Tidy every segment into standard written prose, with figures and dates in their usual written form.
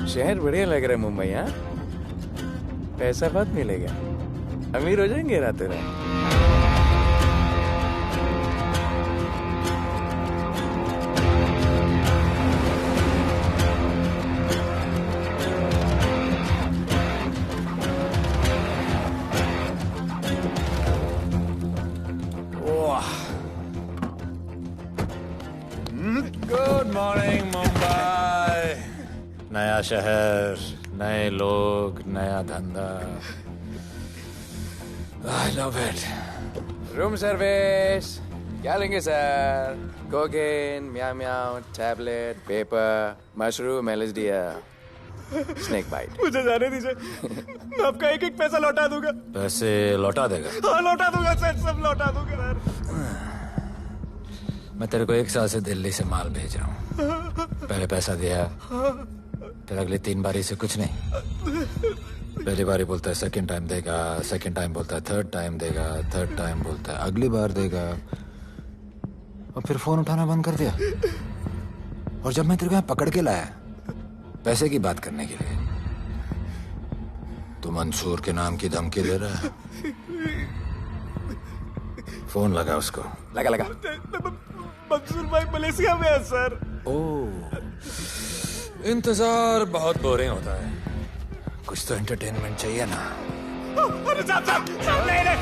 शहर बढ़िया लग रहा है मुंबई। हाँ, पैसा बहुत मिलेगा, अमीर हो जाएंगे रातों रात। Good morning Mumbai. नया शहर, नए लोग, नया धंधा। I love it. Room service क्या लेंगे sir? Cocaine, meow meow, tablet, paper, mushroom, LSD, snake bite. मुझे जाने दीजिए, मैं आपका एक एक पैसा लौटा दूंगा। पैसे लौटा देगा? हाँ लौटा दूंगा सर, सब लौटा दूंगा सर। मैं तेरे को 1 साल से दिल्ली से माल भेज रहा हूँ। पहले पैसा दिया, फिर अगली 3 बारी से कुछ नहीं। पहली बारी बोलता है सेकंड टाइम देगा, सेकंड टाइम बोलता है थर्ड टाइम देगा, थर्ड टाइम बोलता है अगली बार देगा, और फिर फोन उठाना बंद कर दिया। और जब मैं तेरे को यहाँ पकड़ के लाया पैसे की बात करने के लिए, तो मंसूर के नाम की धमकी दे रहा है। फोन लगा उसको। लगा लगा। मंसूर भाई मलेशिया में है सर। ओह, इंतजार बहुत बोरिंग होता है, कुछ तो एंटरटेनमेंट चाहिए ना। अरे साहब साहब साहब नहीं नहीं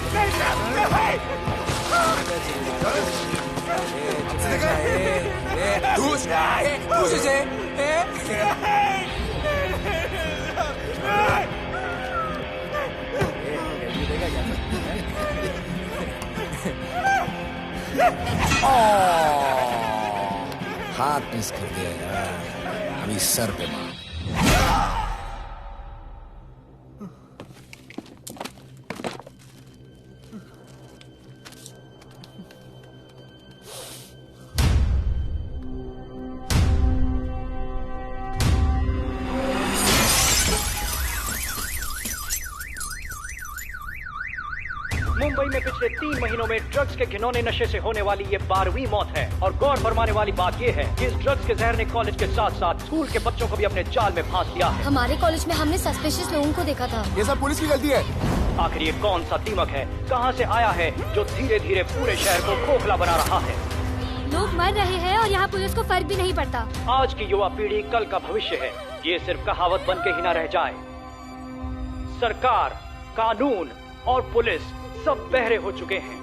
हाथ मिस कर दिया यार, अभी सर पे मार। मुंबई में पिछले 3 महीनों में ड्रग्स के घिनौने नशे से होने वाली ये 12वीं मौत है। और गौर फरमाने वाली बात ये है कि इस ड्रग्स के जहर ने कॉलेज के साथ साथ स्कूल के बच्चों को भी अपने जाल में फांस लिया है। हमारे कॉलेज में हमने सस्पिशियस लोगों को देखा था। ये सब पुलिस की गलती है। आखिर ये कौन सा दीमक है, कहां से आया है, जो धीरे धीरे पूरे शहर को खोखला बना रहा है? लोग मर रहे हैं और यहाँ पुलिस को फर्क भी नहीं पड़ता। आज की युवा पीढ़ी कल का भविष्य है, ये सिर्फ कहावत बन के ही ना रह जाए। सरकार, कानून और पुलिस सब बहरे हो चुके हैं।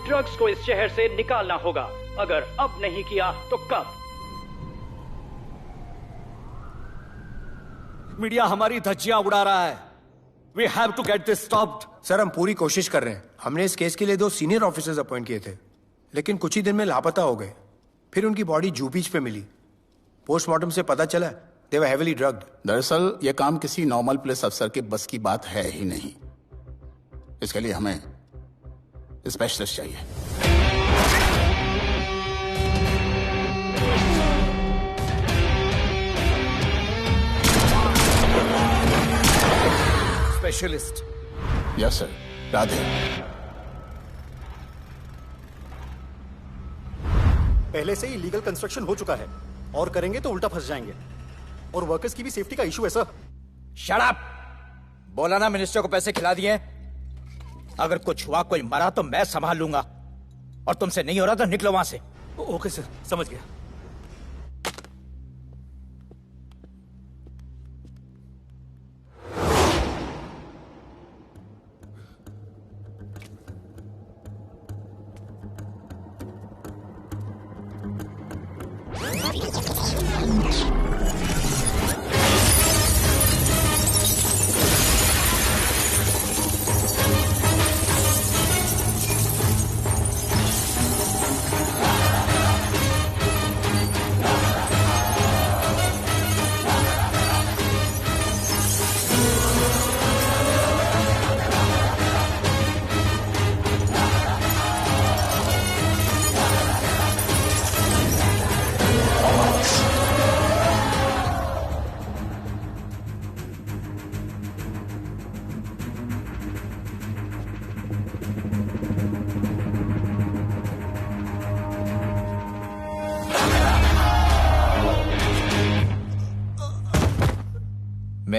ड्रग्स को इस शहर से निकालना होगा। अगर अब नहीं किया तो कब? मीडिया हमारी धज्जियां उड़ा रहा है। We have to get this stopped. Sir हम पूरी कोशिश कर रहे हैं। हमने इस केस के लिए 2 सीनियर ऑफिसर्स अपॉइंट किए थे, लेकिन कुछ ही दिन में लापता हो गए। फिर उनकी बॉडी जू बीच पे मिली। पोस्टमार्टम से पता चला दे वर हेवीली ड्रग्ड। दरअसल यह काम किसी नॉर्मल पुलिस अफसर के बस की बात है ही नहीं। इसके लिए हमें स्पेशलिस्ट चाहिए। स्पेशलिस्ट? Yes sir. राधे। पहले से ही लीगल कंस्ट्रक्शन हो चुका है, और करेंगे तो उल्टा फंस जाएंगे। और वर्कर्स की भी सेफ्टी का इशू है सर। Shut up! बोला ना मिनिस्टर को पैसे खिला दिए। अगर कुछ हुआ, कोई मरा तो मैं संभाल लूंगा, और तुमसे नहीं हो रहा तो निकलो वहां से। ओके सर, समझ गया।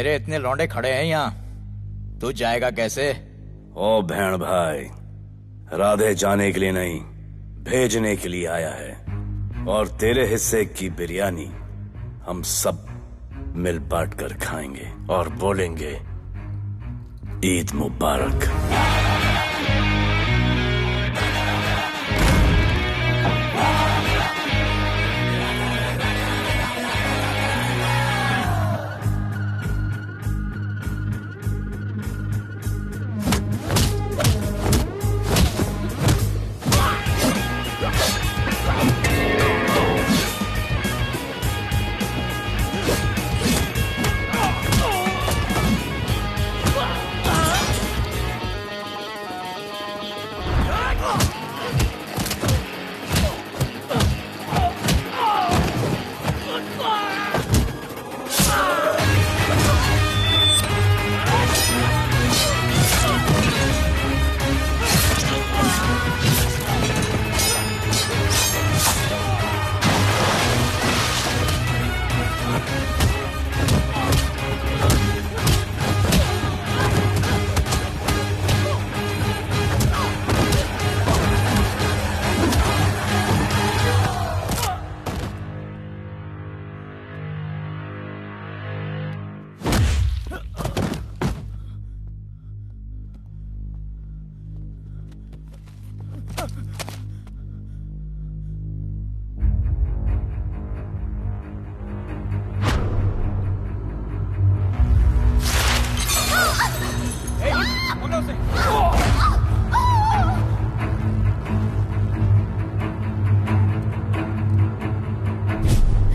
मेरे इतने लौंडे खड़े हैं यहाँ, तू जाएगा कैसे? ओ बहन भाई, राधे जाने के लिए नहीं, भेजने के लिए आया है। और तेरे हिस्से की बिरयानी हम सब मिल बांट कर खाएंगे और बोलेंगे ईद मुबारक।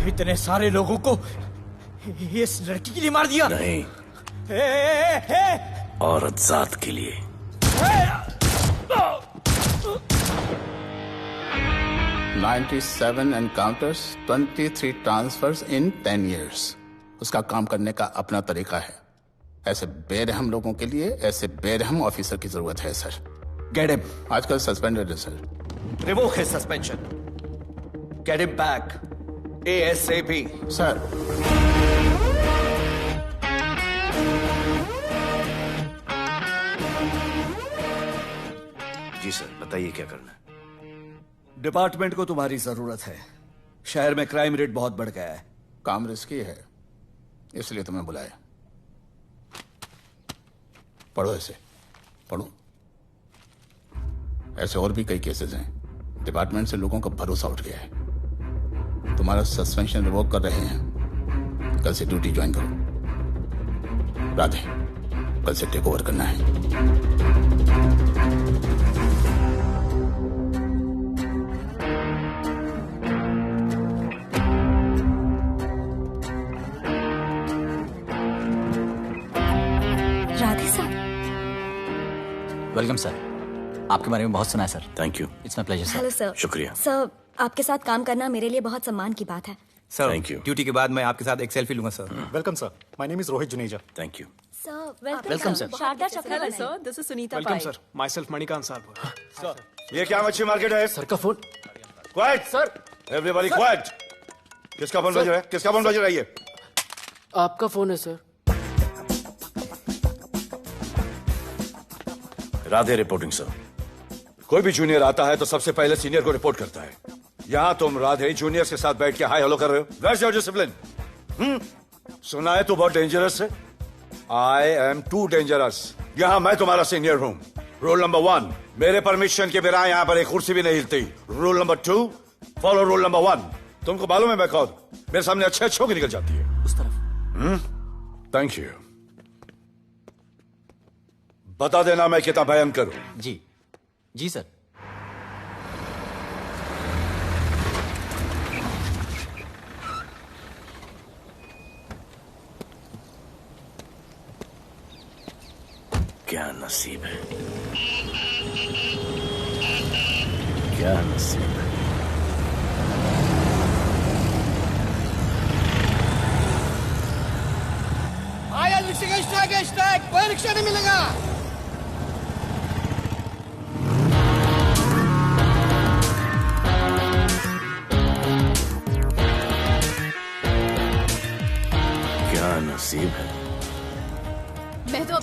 इतने सारे लोगों को इस लड़की के लिए मार दिया? नहीं, औरत जात के लिए। $97 encounters, 23 transfers in 10 years. उसका काम करने का अपना तरीका है। ऐसे बेरहम लोगों के लिए ऐसे बेरहम ऑफिसर की जरूरत है सर। Get him. आजकल सस्पेंडेड है sir. Revoke his suspension. Get him back. ASAP. Sir, जी सर, बताइए क्या करना है। डिपार्टमेंट को तुम्हारी जरूरत है। शहर में क्राइम रेट बहुत बढ़ गया है। काम रिस्की है, इसलिए तुम्हें बुलाया। पढ़ो ऐसे, पढ़ो। ऐसे और भी कई केसेस हैं। डिपार्टमेंट से लोगों का भरोसा उठ गया है। तुम्हारा सस्पेंशन रिवोक कर रहे हैं। कल से ड्यूटी ज्वाइन करो। राधे, कल से टेक ओवर करना है। राधे सर। Welcome sir. आपके बारे में बहुत सुना है sir. Thank you. It's my pleasure sir. Hello sir. शुक्रिया सर, आपके साथ काम करना मेरे लिए बहुत सम्मान की बात है। Sir, Thank you. ड्यूटी के बाद मैं आपके साथ एक सेल्फी लूंगा sir. Welcome sir, my name is Rohit Juneja. Thank you. Sir, welcome sir. Sharda Chakraborty sir, this is Sunita welcome sir, myself Manikant साहब। ये क्या मच्छी मार्केट है? सर का phone. Quiet sir, everybody quiet. किसका फोन बज रहा है? किसका फोन बज रहा है? ये आपका फोन है सर। Radhe reporting sir. कोई भी जूनियर आता है तो सबसे पहले सीनियर को रिपोर्ट करता है। यहाँ तुम राधे जूनियर्स के साथ बैठ के हाई हेलो कर रहे हो। Where's your discipline? सुना है तू बहुत डेंजरस है। I am too dangerous. यहाँ मैं तुम्हारा सीनियर हूँ। रूल नंबर 1, मेरे परमिशन के बिना यहाँ पर एक कुर्सी भी नहीं हिलती। Rule number 2, follow rule number 1। तुमको मालूम है मैं कौन? मेरे सामने अच्छे अच्छों की निकल जाती है। उस तरफ। Thank you. बता देना मैं कितना भयंकर हूं। जी जी सर। क्या नसीब है, क्या नसीब है। आया रिक्शा का स्टैक है, स्टैक। कोई रिक्शा नहीं मिलेगा। क्या नसीब है,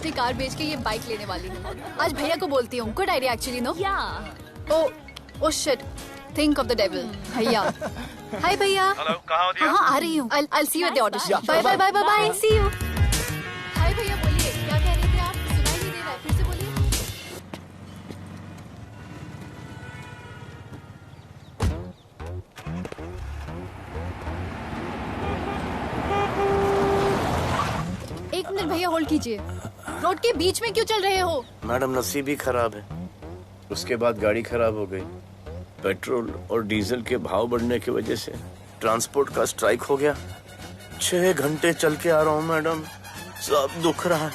अपनी कार बेच के ये बाइक लेने वाली हूँ। आज भैया को बोलती हूँ। Good idea actually, no? Oh shit, think of the devil. भैया, हाय भैया। हेलो, कहाँ हो दिया? हाँ, आ रही हूँ। I'll see you at the audition. Bye bye bye bye, see you. Hi भैया, बोलिए क्या कह रहे थे आप? सुनाई नहीं दे रहा है, फिर से बोलिए। एक मिनट भैया, होल्ड कीजिए। रोड के बीच में क्यों चल रहे हो? मैडम, नसीब ही खराब है। उसके बाद गाड़ी खराब हो गई। पेट्रोल और डीजल के भाव बढ़ने की वजह से ट्रांसपोर्ट का स्ट्राइक हो गया। 6 घंटे चल के आ रहा हूँ मैडम, सब दुख रहा है,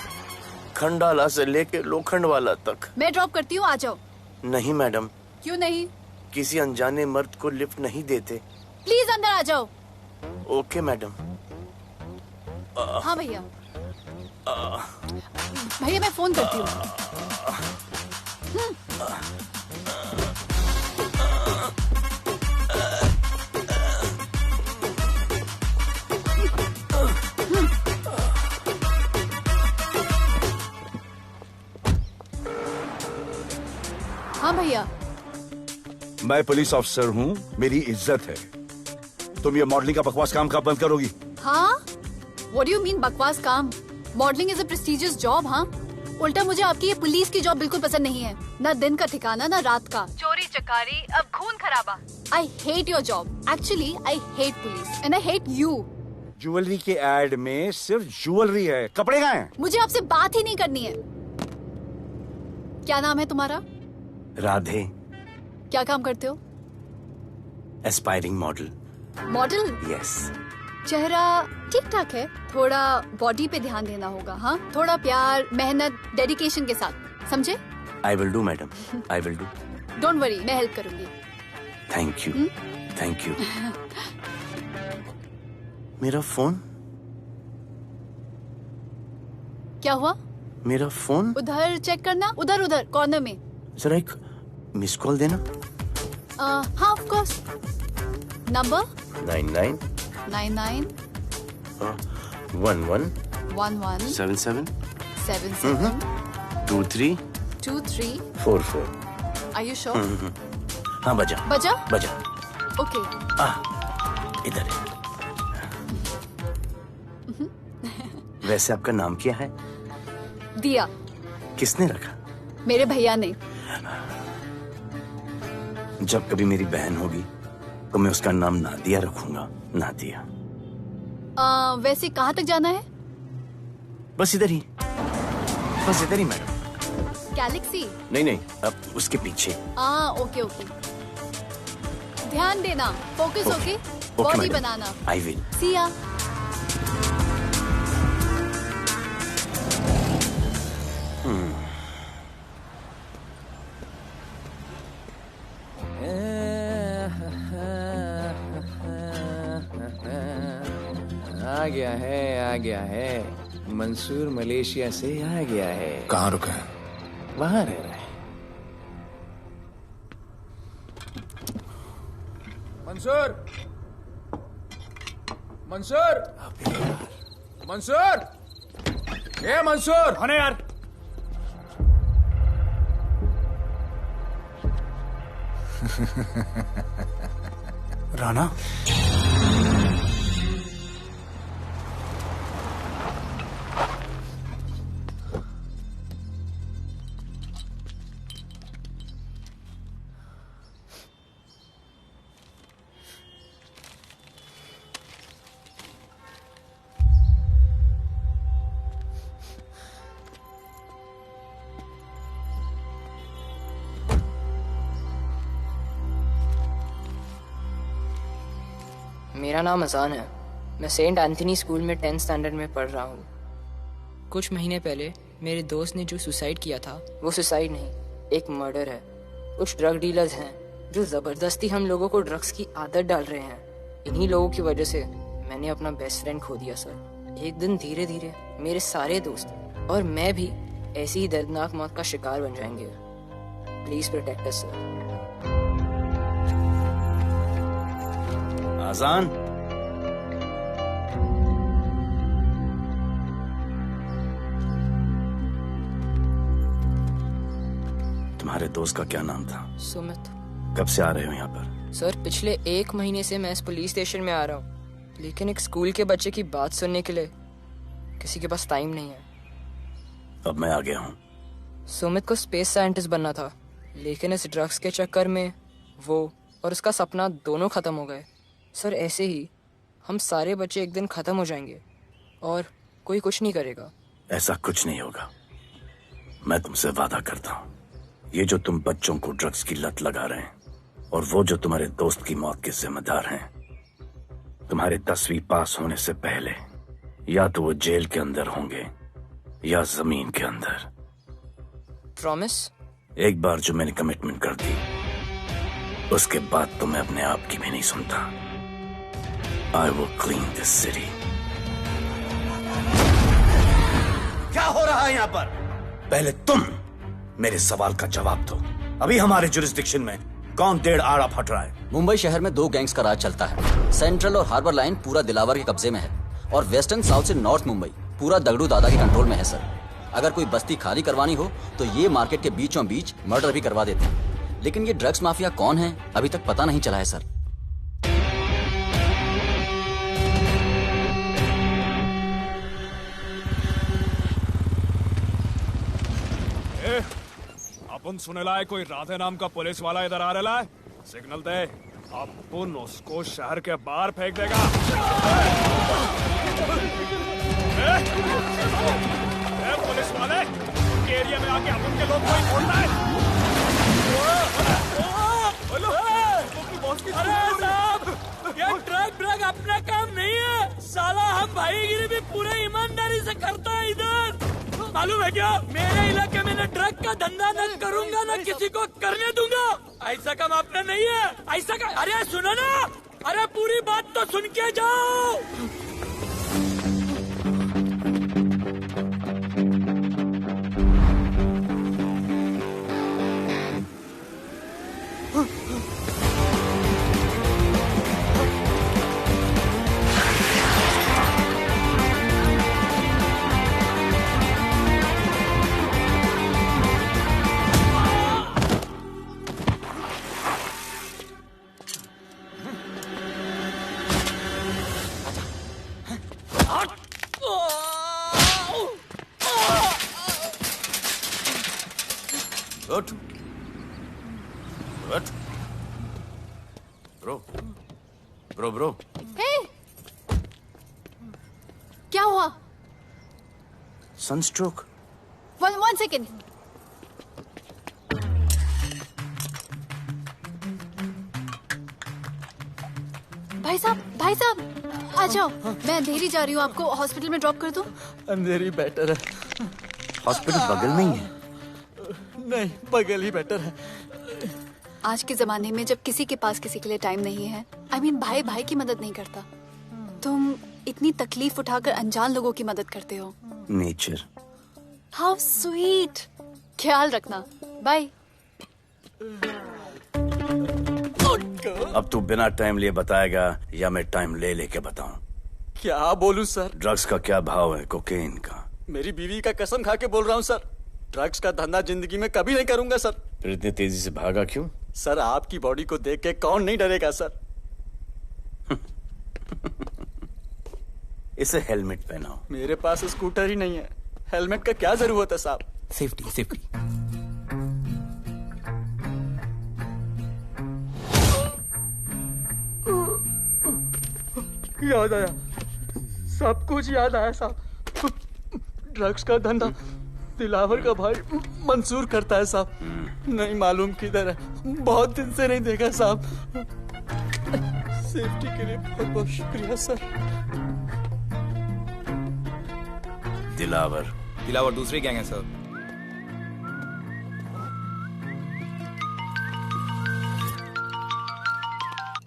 खंडाला से लेके लोखंडवाला तक। मैं ड्रॉप करती हूँ, आ जाओ। नहीं मैडम। क्यों नहीं? किसी अनजाने मर्द को लिफ्ट नहीं देते। प्लीज अंदर आ जाओ। Okay madam. हाँ भैया। भैया मैं फोन करती हूँ। हाँ भैया। मैं पुलिस ऑफिसर हूँ, मेरी इज्जत है। तुम ये मॉडलिंग का बकवास काम कब बंद करोगी? हाँ? What do you mean बकवास काम? Modelling is a prestigious job. हाँ, उल्टा मुझे आपकी ये पुलिस की जॉब बिल्कुल पसंद नहीं है। ना दिन का ठिकाना, ना रात का। चोरी चकारी, अब खून खराबा। I hate your job. Actually, I hate police and I hate you. Jewellery के एड में सिर्फ ज्वेलरी है, कपड़े कहाँ हैं? मुझे आपसे बात ही नहीं करनी है। क्या नाम है तुम्हारा? राधे। क्या काम करते हो? Aspiring model. मॉडल? यस। चेहरा ठीक ठाक है, थोड़ा बॉडी पे ध्यान देना होगा। हाँ, थोड़ा प्यार, मेहनत, डेडिकेशन के साथ, समझे? I will do madam, I will do. Don't worry, मैं हेल्प करूंगी। Thank you, thank you. मेरा फोन? क्या हुआ? मेरा फोन? उधर चेक करना, उधर उधर कॉर्नर में। जरा एक मिस कॉल देना। हाँ of course. Number 99 99 11 11 77 77 23 23 44। Are you sure? हाँ बजा बजा? बजा। ओके। इधर है। वैसे आपका नाम क्या है? दिया। किसने रखा? मेरे भैया ने। जब कभी मेरी बहन होगी तो मैं उसका नाम नादिया रखूंगा। नादिया। वैसे कहाँ तक जाना है? बस इधर ही, बस इधर ही मैडम। गैलेक्सी? नहीं नहीं, अब उसके पीछे। Okay okay. ध्यान देना, फोकस ओके। बॉडी बनाना। I will. See ya. आ गया है। मंसूर मलेशिया से आ गया है। कहाँ रुका है? वहां रह रहा है। मंसूर, मंसूर, मंसूर, ये मंसूर। हाँ यार। राणा, मेरा नाम अजान है। मैं सेंट एंथनी स्कूल में 10th स्टैंडर्ड में पढ़ रहा हूँ। कुछ महीने पहले मेरे दोस्त ने जो सुसाइड किया था, वो सुसाइड नहीं, एक मर्डर है। कुछ ड्रग डीलर्स हैं जो जबरदस्ती हम लोगों को ड्रग्स की आदत डाल रहे हैं। इन्हीं लोगों की वजह से मैंने अपना बेस्ट फ्रेंड खो दिया सर। एक दिन धीरे धीरे मेरे सारे दोस्त और मैं भी ऐसी ही दर्दनाक मौत का शिकार बन जाएंगे। Please protect us sir. Azaan, तुम्हारे दोस्त का क्या नाम था? सुमित। कब से आ रहे हो यहाँ पर? सर पिछले 1 महीने से मैं इस पुलिस स्टेशन में आ रहा हूँ, लेकिन एक स्कूल के बच्चे की बात सुनने के लिए किसी के पास टाइम नहीं है। अब मैं आ गया हूँ। सुमित को स्पेस साइंटिस्ट बनना था, लेकिन इस ड्रग्स के चक्कर में वो और उसका सपना दोनों खत्म हो गए। सर ऐसे ही हम सारे बच्चे एक दिन खत्म हो जाएंगे और कोई कुछ नहीं करेगा। ऐसा कुछ नहीं होगा, मैं तुमसे वादा करता हूँ। ये जो तुम बच्चों को ड्रग्स की लत लगा रहे हैं और वो जो तुम्हारे दोस्त की मौत के जिम्मेदार हैं, तुम्हारे 10वीं पास होने से पहले या तो वो जेल के अंदर होंगे या जमीन के अंदर। प्रॉमिस? एक बार जो मैंने कमिटमेंट कर दी, उसके बाद तो मैं अपने आप की भी नहीं सुनता। I will clean this city. क्या हो रहा है यहाँ पर? पहले तुम मेरे सवाल का जवाब दो। अभी हमारे जुरिस्डिक्शन में कौन डेढ़ आड़ा फट रहा है? मुंबई शहर में 2 गैंग्स का राज चलता है। सेंट्रल और हार्बर लाइन पूरा दिलावर के कब्जे में है और वेस्टर्न साउथ से नॉर्थ मुंबई पूरा दगड़ू दादा के कंट्रोल में है सर। अगर कोई बस्ती खाली करवानी हो तो ये मार्केट के बीचों बीच मर्डर भी करवा देते हैं। लेकिन ये ड्रग्स माफिया कौन है अभी तक पता नहीं चला है सर। अपन सुनेला है कोई राधे नाम का पुलिस वाला इधर आ रहा है। सिग्नल दे, अपन उसको शहर के बाहर फेंक देगा। पुलिस वाले के एरिया में आके अपन के लोग कोई बोलना है। अरे साहब, ये ड्रग अपना काम नहीं है। साला हम भाईगिरी भी पूरे ईमानदारी से करता है इधर। मालूम है क्या, मेरे इलाके में न ड्रग का धंधा न करूंगा न किसी को करने दूंगा। ऐसा काम अपना नहीं है। ऐसा का, अरे सुनो ना, अरे पूरी बात तो सुन के जाओ। ब्रो क्या हुआ? सनस्ट्रोक। One second. भाई साहब आ जाओ। मैं अंधेरी जा रही हूँ, आपको हॉस्पिटल में ड्रॉप कर दूं? अंधेरी बेटर है। हॉस्पिटल बगल में ही है? नहीं, बगल ही बेटर है। आज के जमाने में जब किसी के पास किसी के लिए टाइम नहीं है, भाई भाई की मदद नहीं करता, तुम इतनी तकलीफ उठाकर अनजान लोगों की मदद करते हो। नेचर। How sweet. ख्याल रखना, बाय। अब तू बिना टाइम लिए बताएगा या मैं टाइम ले लेके बताऊं? क्या बोलूं सर? ड्रग्स का क्या भाव है कोकेन का? मेरी बीवी का कसम खा के बोल रहा हूं सर, ड्रग्स का धंधा जिंदगी में कभी नहीं करूंगा सर। फिर इतनी तेजी से भागा क्यों? सर आपकी बॉडी को देख के कौन नहीं डरेगा सर। इसे हेलमेट पहनाओ। मेरे पास स्कूटर ही नहीं है, हेलमेट का क्या जरूरत है साहब? Safety safety. याद आया, सब कुछ याद आया साहब। ड्रग्स का धंधा दिलावर का भाई मंसूर करता है साहब। नहीं मालूम किधर है, बहुत दिन से नहीं देखा साहब। सेफ्टी के लिए बहुत बहुत शुक्रिया सर। दिलावर दूसरी गैंग है सर।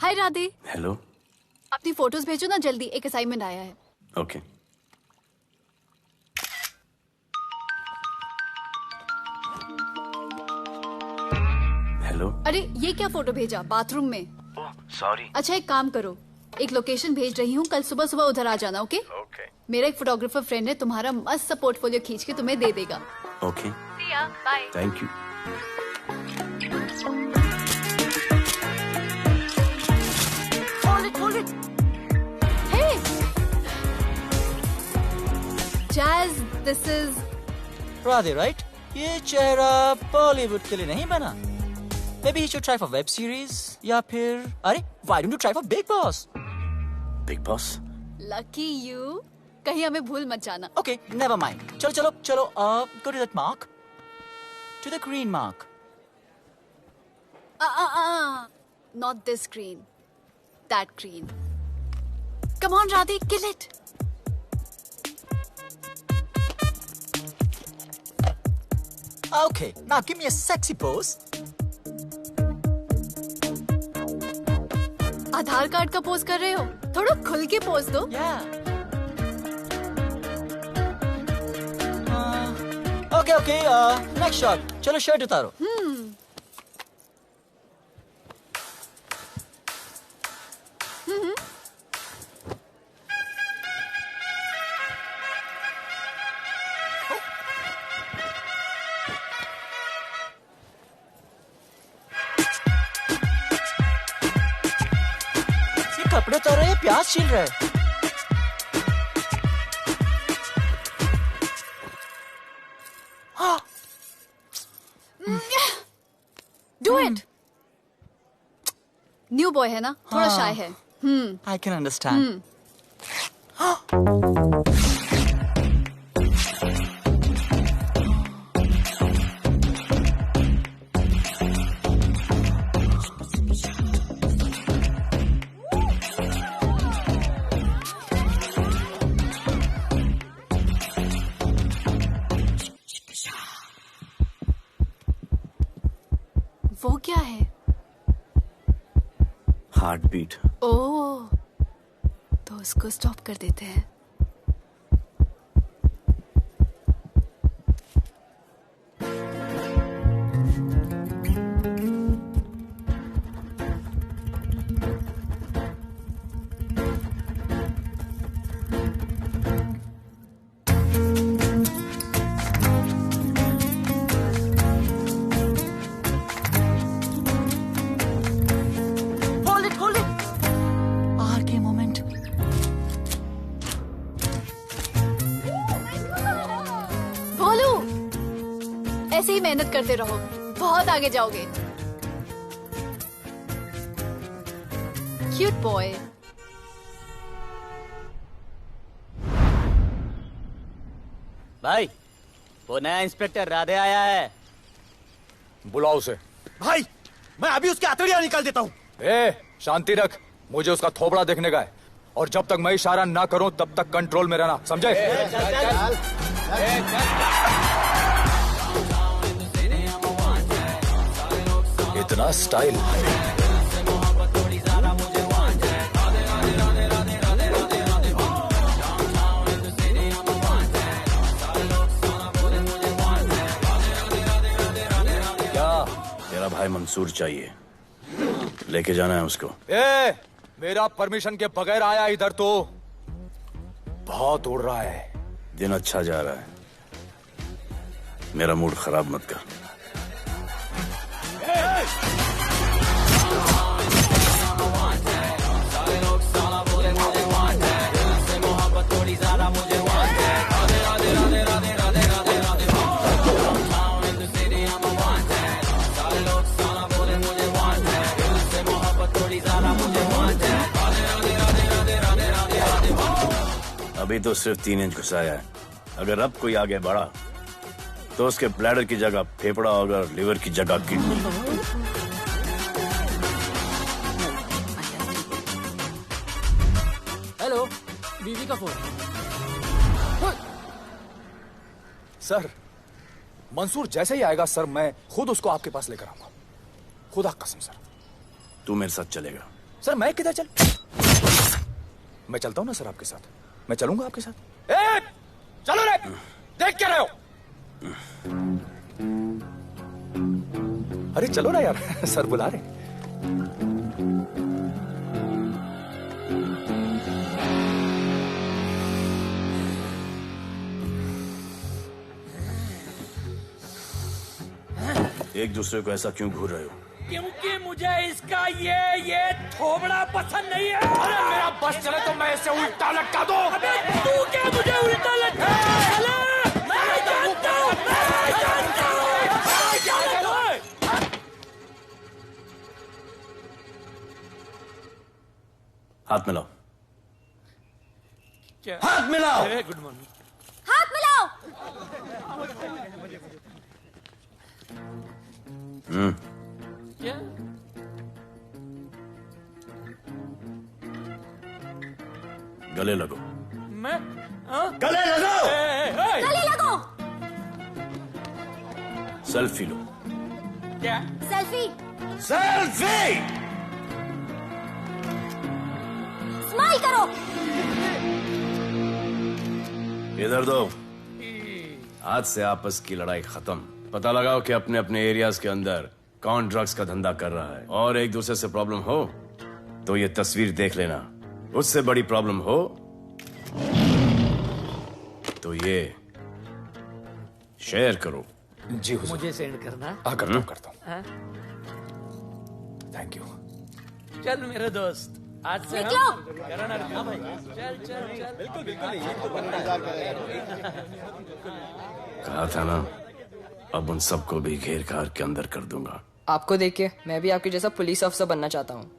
हाय राधे। हेलो। अपनी फोटोज भेजो ना जल्दी, एक असाइनमेंट आया है। ओके। हेलो। अरे ये क्या फोटो भेजा बाथरूम में? सॉरी। अच्छा एक काम करो, एक लोकेशन भेज रही हूँ, कल सुबह सुबह उधर आ जाना। ओके? मेरा एक फोटोग्राफर फ्रेंड है, तुम्हारा मस्त सा पोर्टफोलियो खींच के तुम्हें दे देगा। Okay. Bye. Thank you. This is Radhe, right? ये चेहरा बॉलीवुड के लिए नहीं बना। Maybe you should try for web series या फिर अरे why don't you try for Big Boss? Big Boss? Lucky you, कहीं हमें भूल मत जाना। Okay, never mind. चलो चलो चलो, go to that mark, to the green mark. Not this green, that green. Come on, Radhe, kill it. Okay, now give me a sexy pose. Aadhaar card का pose कर रहे हो? थोड़ा खुल के पोज दो। Okay, next shot. चलो shirt उतारो। कपड़े उतारो, ये प्याज छील रहा है। Do it. न्यू बॉय है ना, थोड़ा शाय है। I can understand. वो क्या है? Heart beat. ओह, तो उसको स्टॉप कर देते हैं। ऐसे ही मेहनत करते रहो, बहुत आगे जाओगे। Cute boy. भाई, वो नया इंस्पेक्टर राधे आया है। बुलाओ उसे। भाई, मैं अभी उसकी हथेलियां निकाल देता हूँ। शांति रख, मुझे उसका थोबड़ा देखने का है, और जब तक मैं इशारा ना करूं तब तक कंट्रोल में रहना, समझे? इतना स्टाइल। क्या? तेरा भाई मंसूर चाहिए, लेके जाना है उसको। मेरा परमिशन के बगैर आया इधर तो। बहुत उड़ रहा है। दिन अच्छा जा रहा है, मेरा मूड खराब मत कर। अभी तो सिर्फ 3 इंच घुसाया है, अगर अब कोई आगे बढ़ा तो उसके ब्लैडर की जगह फेफड़ा होगा, लिवर की जगह किडनी। हेलो, बीवी का फोन। सर, मंसूर जैसे ही आएगा सर, मैं खुद उसको आपके पास लेकर आऊंगा, खुदा कसम सर। तू मेरे साथ चलेगा? सर मैं किधर चल? मैं चलता हूं ना सर आपके साथ, मैं चलूंगा आपके साथ। चलो रे, देख क्या रहे हो? अरे चलो ना यार, सर बुला रहे। एक दूसरे को ऐसा क्यों घूर रहे हो? क्योंकि मुझे इसका ये थोबड़ा पसंद नहीं है। अरे मेरा बस चले तो मैं इसे उल्टा लटका दूं। अबे तू क्या मुझे उल्टा लटका? हाथ मिलाओ। क्या? हाथ मिलाओ। Good morning. हाथ मिलाओ। क्या? गले लगो। मैं हाँ? गले लगो। गले लगो। सेल्फी लो। क्या? सेल्फी। सेल्फी। स्माइल करो। इधर दो। आज से आपस की लड़ाई खत्म। पता लगाओ कि अपने अपने एरियाज के अंदर कौन ड्रग्स का धंधा कर रहा है, और एक दूसरे से प्रॉब्लम हो तो ये तस्वीर देख लेना। उससे बड़ी प्रॉब्लम हो तो ये शेयर करो। जी हुजूर। मुझे सेंड करना। करता हूँ करता हूँ। हाँ? Thank you. चल मेरे दोस्त, आज से निकलो। हम करण अर्जुन भाई। चल चल चल। बिल्कुल बिल्कुल। कहा था ना, अब उन सबको भी घेर घार के अंदर कर दूंगा। आपको देख के मैं भी आपके जैसा पुलिस ऑफिसर बनना चाहता हूँ।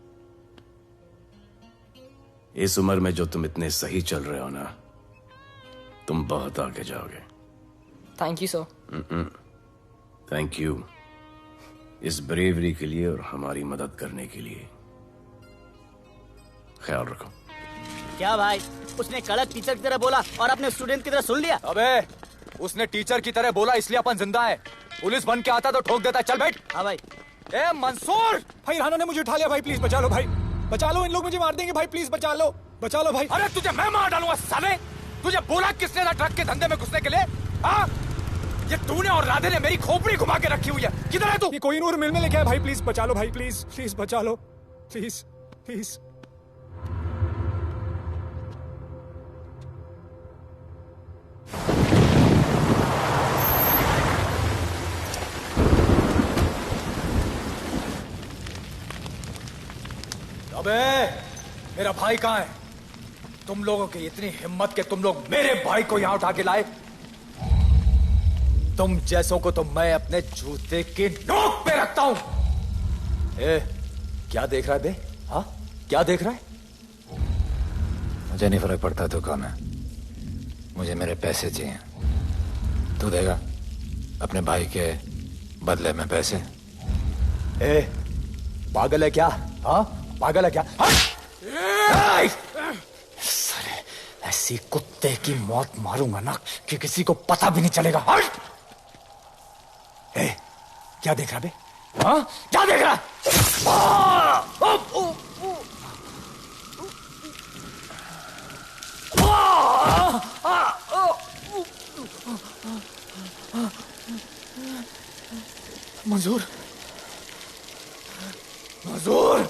इस उम्र में जो तुम इतने सही चल रहे हो ना, तुम बहुत आगे जाओगे। Thank you sir. Thank you इस ब्रेवरी के लिए और हमारी मदद करने के लिए। ख्याल रखो। क्या भाई, उसने कड़क टीचर की तरह बोला और अपने स्टूडेंट की तरह सुन लिया? अबे उसने टीचर की तरह बोला इसलिए अपन जिंदा है। पुलिस बन के आता तो ठोक देता। चल बैठ। हाँ भाई। ए मंसूर, भाई राना ने मुझे उठा लिया भाई, प्लीज बचा लो भाई, बचा लो, इन लोग मुझे मार देंगे भाई, प्लीज बचा लो भाई। अरे तुझे मैं मार डालूंगा साले। तुझे बोला किसने था ट्रक के धंधे में घुसने के लिए? हाँ, ये तूने और राधे ने मेरी खोपड़ी घुमा के रखी हुई है। किधर है तू? ये कोई नूर मिल में लेके आया भाई, प्लीज बचा लो भाई, प्लीज प्लीज बचा लो, प्लीज प्लीज। अबे मेरा भाई कहाँ है? तुम लोगों की इतनी हिम्मत कि तुम लोग मेरे भाई को यहाँ उठा के लाए। तुम जैसों को तो मैं अपने जूते की नोक पे रखता हूं। ए, क्या देख रहा है बे? हाँ, क्या देख रहा है? मुझे नहीं फर्क पड़ता तू कौन है, मुझे मेरे पैसे चाहिए। तू देगा अपने भाई के बदले में पैसे? ए, पागल है क्या? हाँ, पागल है क्या? साले, ऐसी कुत्ते की मौत मारूंगा ना कि किसी को पता भी नहीं चलेगा। ए, क्या देख रहा बे? हाँ, क्या देख रहा? मंजूर, मंजूर।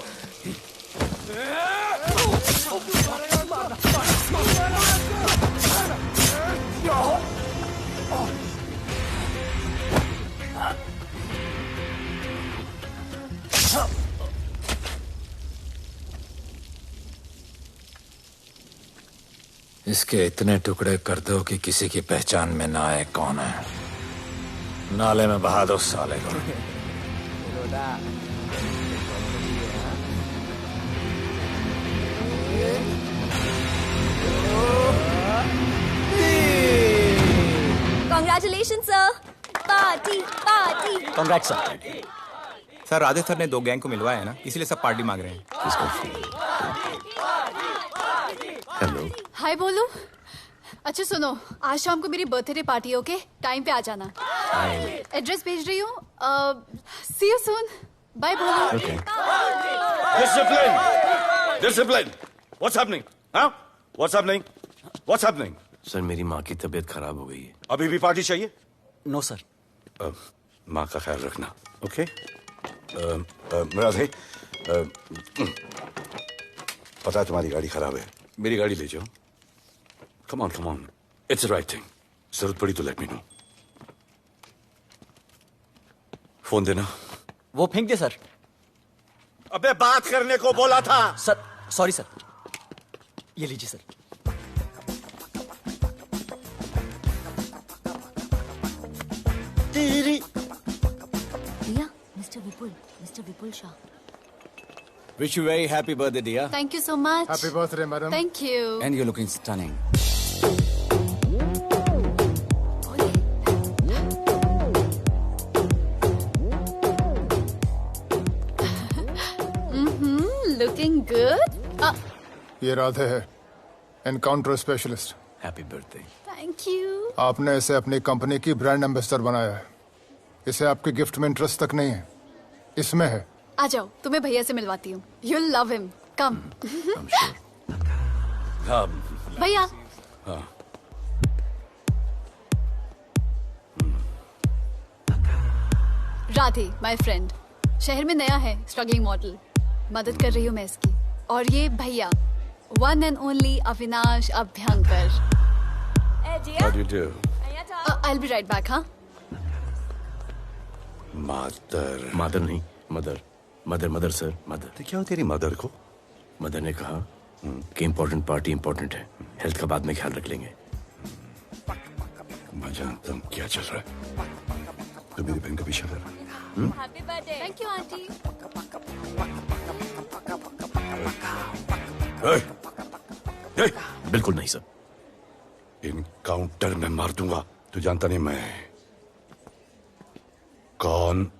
इसके इतने टुकड़े कर दो कि किसी की पहचान में ना आए कौन है। नाले में बहा दो साले को। Congratulation sir, party party. Congrats sir. Sir Radhe sir ने 2 गैंग को मिलवाया है ना, इसीलिए सब पार्टी मांग रहे हैं। हेलो। हाय बोलू। अच्छा सुनो, आज शाम को मेरी बर्थडे पार्टी, ओके? टाइम पे आ जाना। एड्रेस भेज रही हूँ। सी यू सून। बाय बोलू। Okay. Discipline! Discipline! What's happening? Huh? What's happening? What's happening? Sir मेरी माँ की तबीयत खराब हो गई है। अभी भी पार्टी चाहिए? No sir. माँ का ख्याल रखना, ओके? राधे, पता है तुम्हारी गाड़ी खराब है, मेरी गाड़ी ले जाओ। Come on, it's the right thing. जरूरत पड़ी तो लेट मी नो। फोन देना। वो फेंक दे सर। अबे बात करने को बोला था। Sir sorry sir. ये लीजिए sir. Riya, mister Vipul Shah. Wish you very happy birthday, dear. Thank you so much. Happy birthday, madam. Thank you. And you're looking stunning. Looking good. ये राधे है, encounter specialist. Happy birthday. Thank you. आपने इसे अपनी company की brand ambassador बनाया है। इसे आपके गिफ्ट में इंटरेस्ट तक नहीं है, इसमें है। आ जाओ, तुम्हें भैया से मिलवाती हूँ। You'll love him. Come. भैया। Radhe, my friend. शहर में नया है, स्ट्रगलिंग मॉडल। मदद कर रही हूँ मैं इसकी। और ये भैया, one and only Avinash Abhyankar. How do you do? I'll be right back, हाँ? मदर नहीं, मदर सर, मदर। तो क्या हो तेरी मदर को? मदर ने कहा कि इम्पोर्टेंट पार्टी इम्पोर्टेंट है, हेल्थ का बाद में ख्याल रख लेंगे। मैं जानता हूँ क्या चल रहा है। तो मेरी बहन का पीछा कर। Happy birthday. Thank you, auntie. बिल्कुल नहीं सर। इनकाउंटर में मार दूंगा। तू जानता नहीं मैं कौन?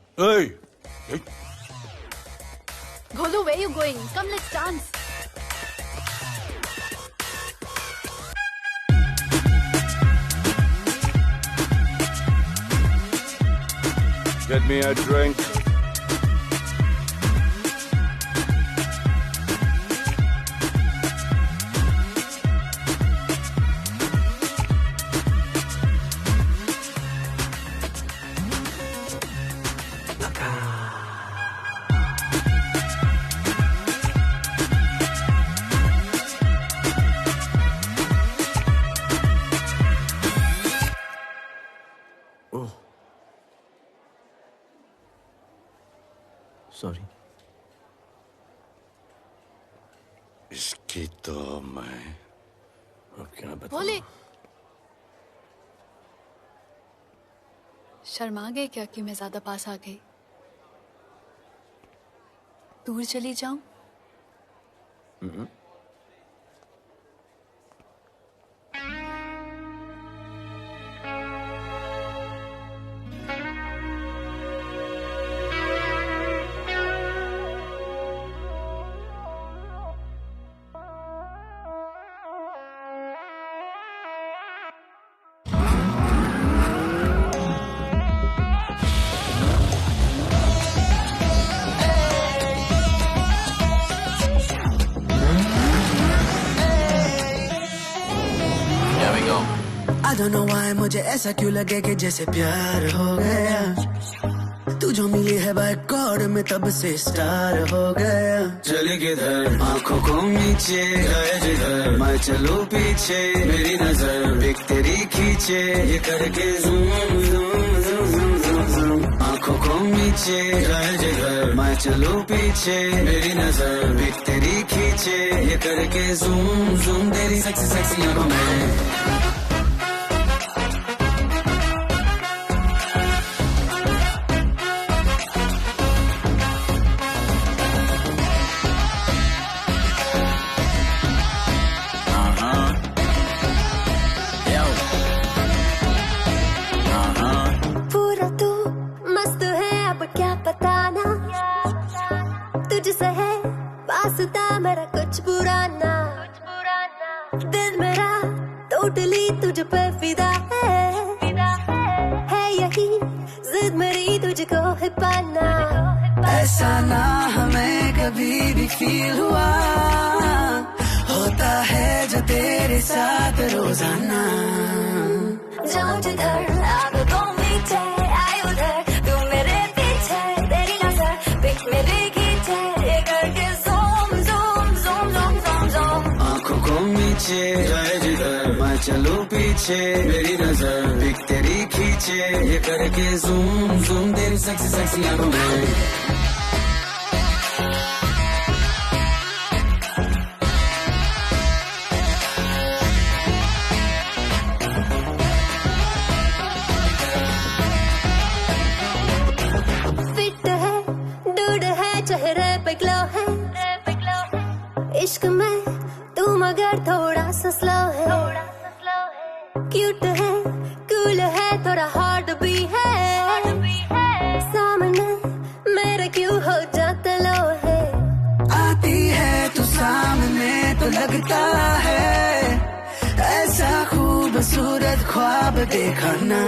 Golo, where you going? Come, let's dance. Get me a drink. Sorry. इसकी तो मैं अब क्या बताऊं? बोले। शर्मा गए क्या कि मैं ज्यादा पास आ गई? दूर चली जाऊं? I don't know why मुझे ऐसा क्यों लगे कि जैसे प्यार हो गया। तू जो मिली है बाय गॉड में तब से स्टार हो गया। चले किधर आंखों को नीचे गए जिधर मैं चलूं पीछे मेरी नजर एक तेरी खींचे ये करके zoom zoom zoom zoom zoom zoom. आंखों को नीचे गए जिधर मैं चलूं पीछे मेरी नजर एक तेरी खींचे ये करके ज़ूम ज़ूम तेरी सेक्सी सेक्सी आंखों में। मेरा कुछ बुरा ना दिल मेरा टोटली तुझ पे फिदा है यही जिद मेरी तुझको है पाना। ऐसा ना हमें कभी भी फील हुआ होता है जो तेरे साथ रोजाना। जाऊं जिधर आंखों मीठे आए उधर तू मेरे पीछे तेरी नजर पिक मेरी खींचे ये करके नीचे जाए जिधर मैं चलूं पीछे मेरी नजर एक तेरी खींचे ये करके ज़ूम ज़ूम तेरी सेक्सी सेक्सी आंखों में। फिट है डूड है चेहरे पे ग्लो है इश्क में तू मगर थोड़ा सा स्लो है, क्यूट है, कूल है, थोड़ा हॉट भी है, सामने मेरे क्यों हो जाता लो है। आती है तू सामने तो लगता है ऐसा खूबसूरत ख्वाब देखा ना।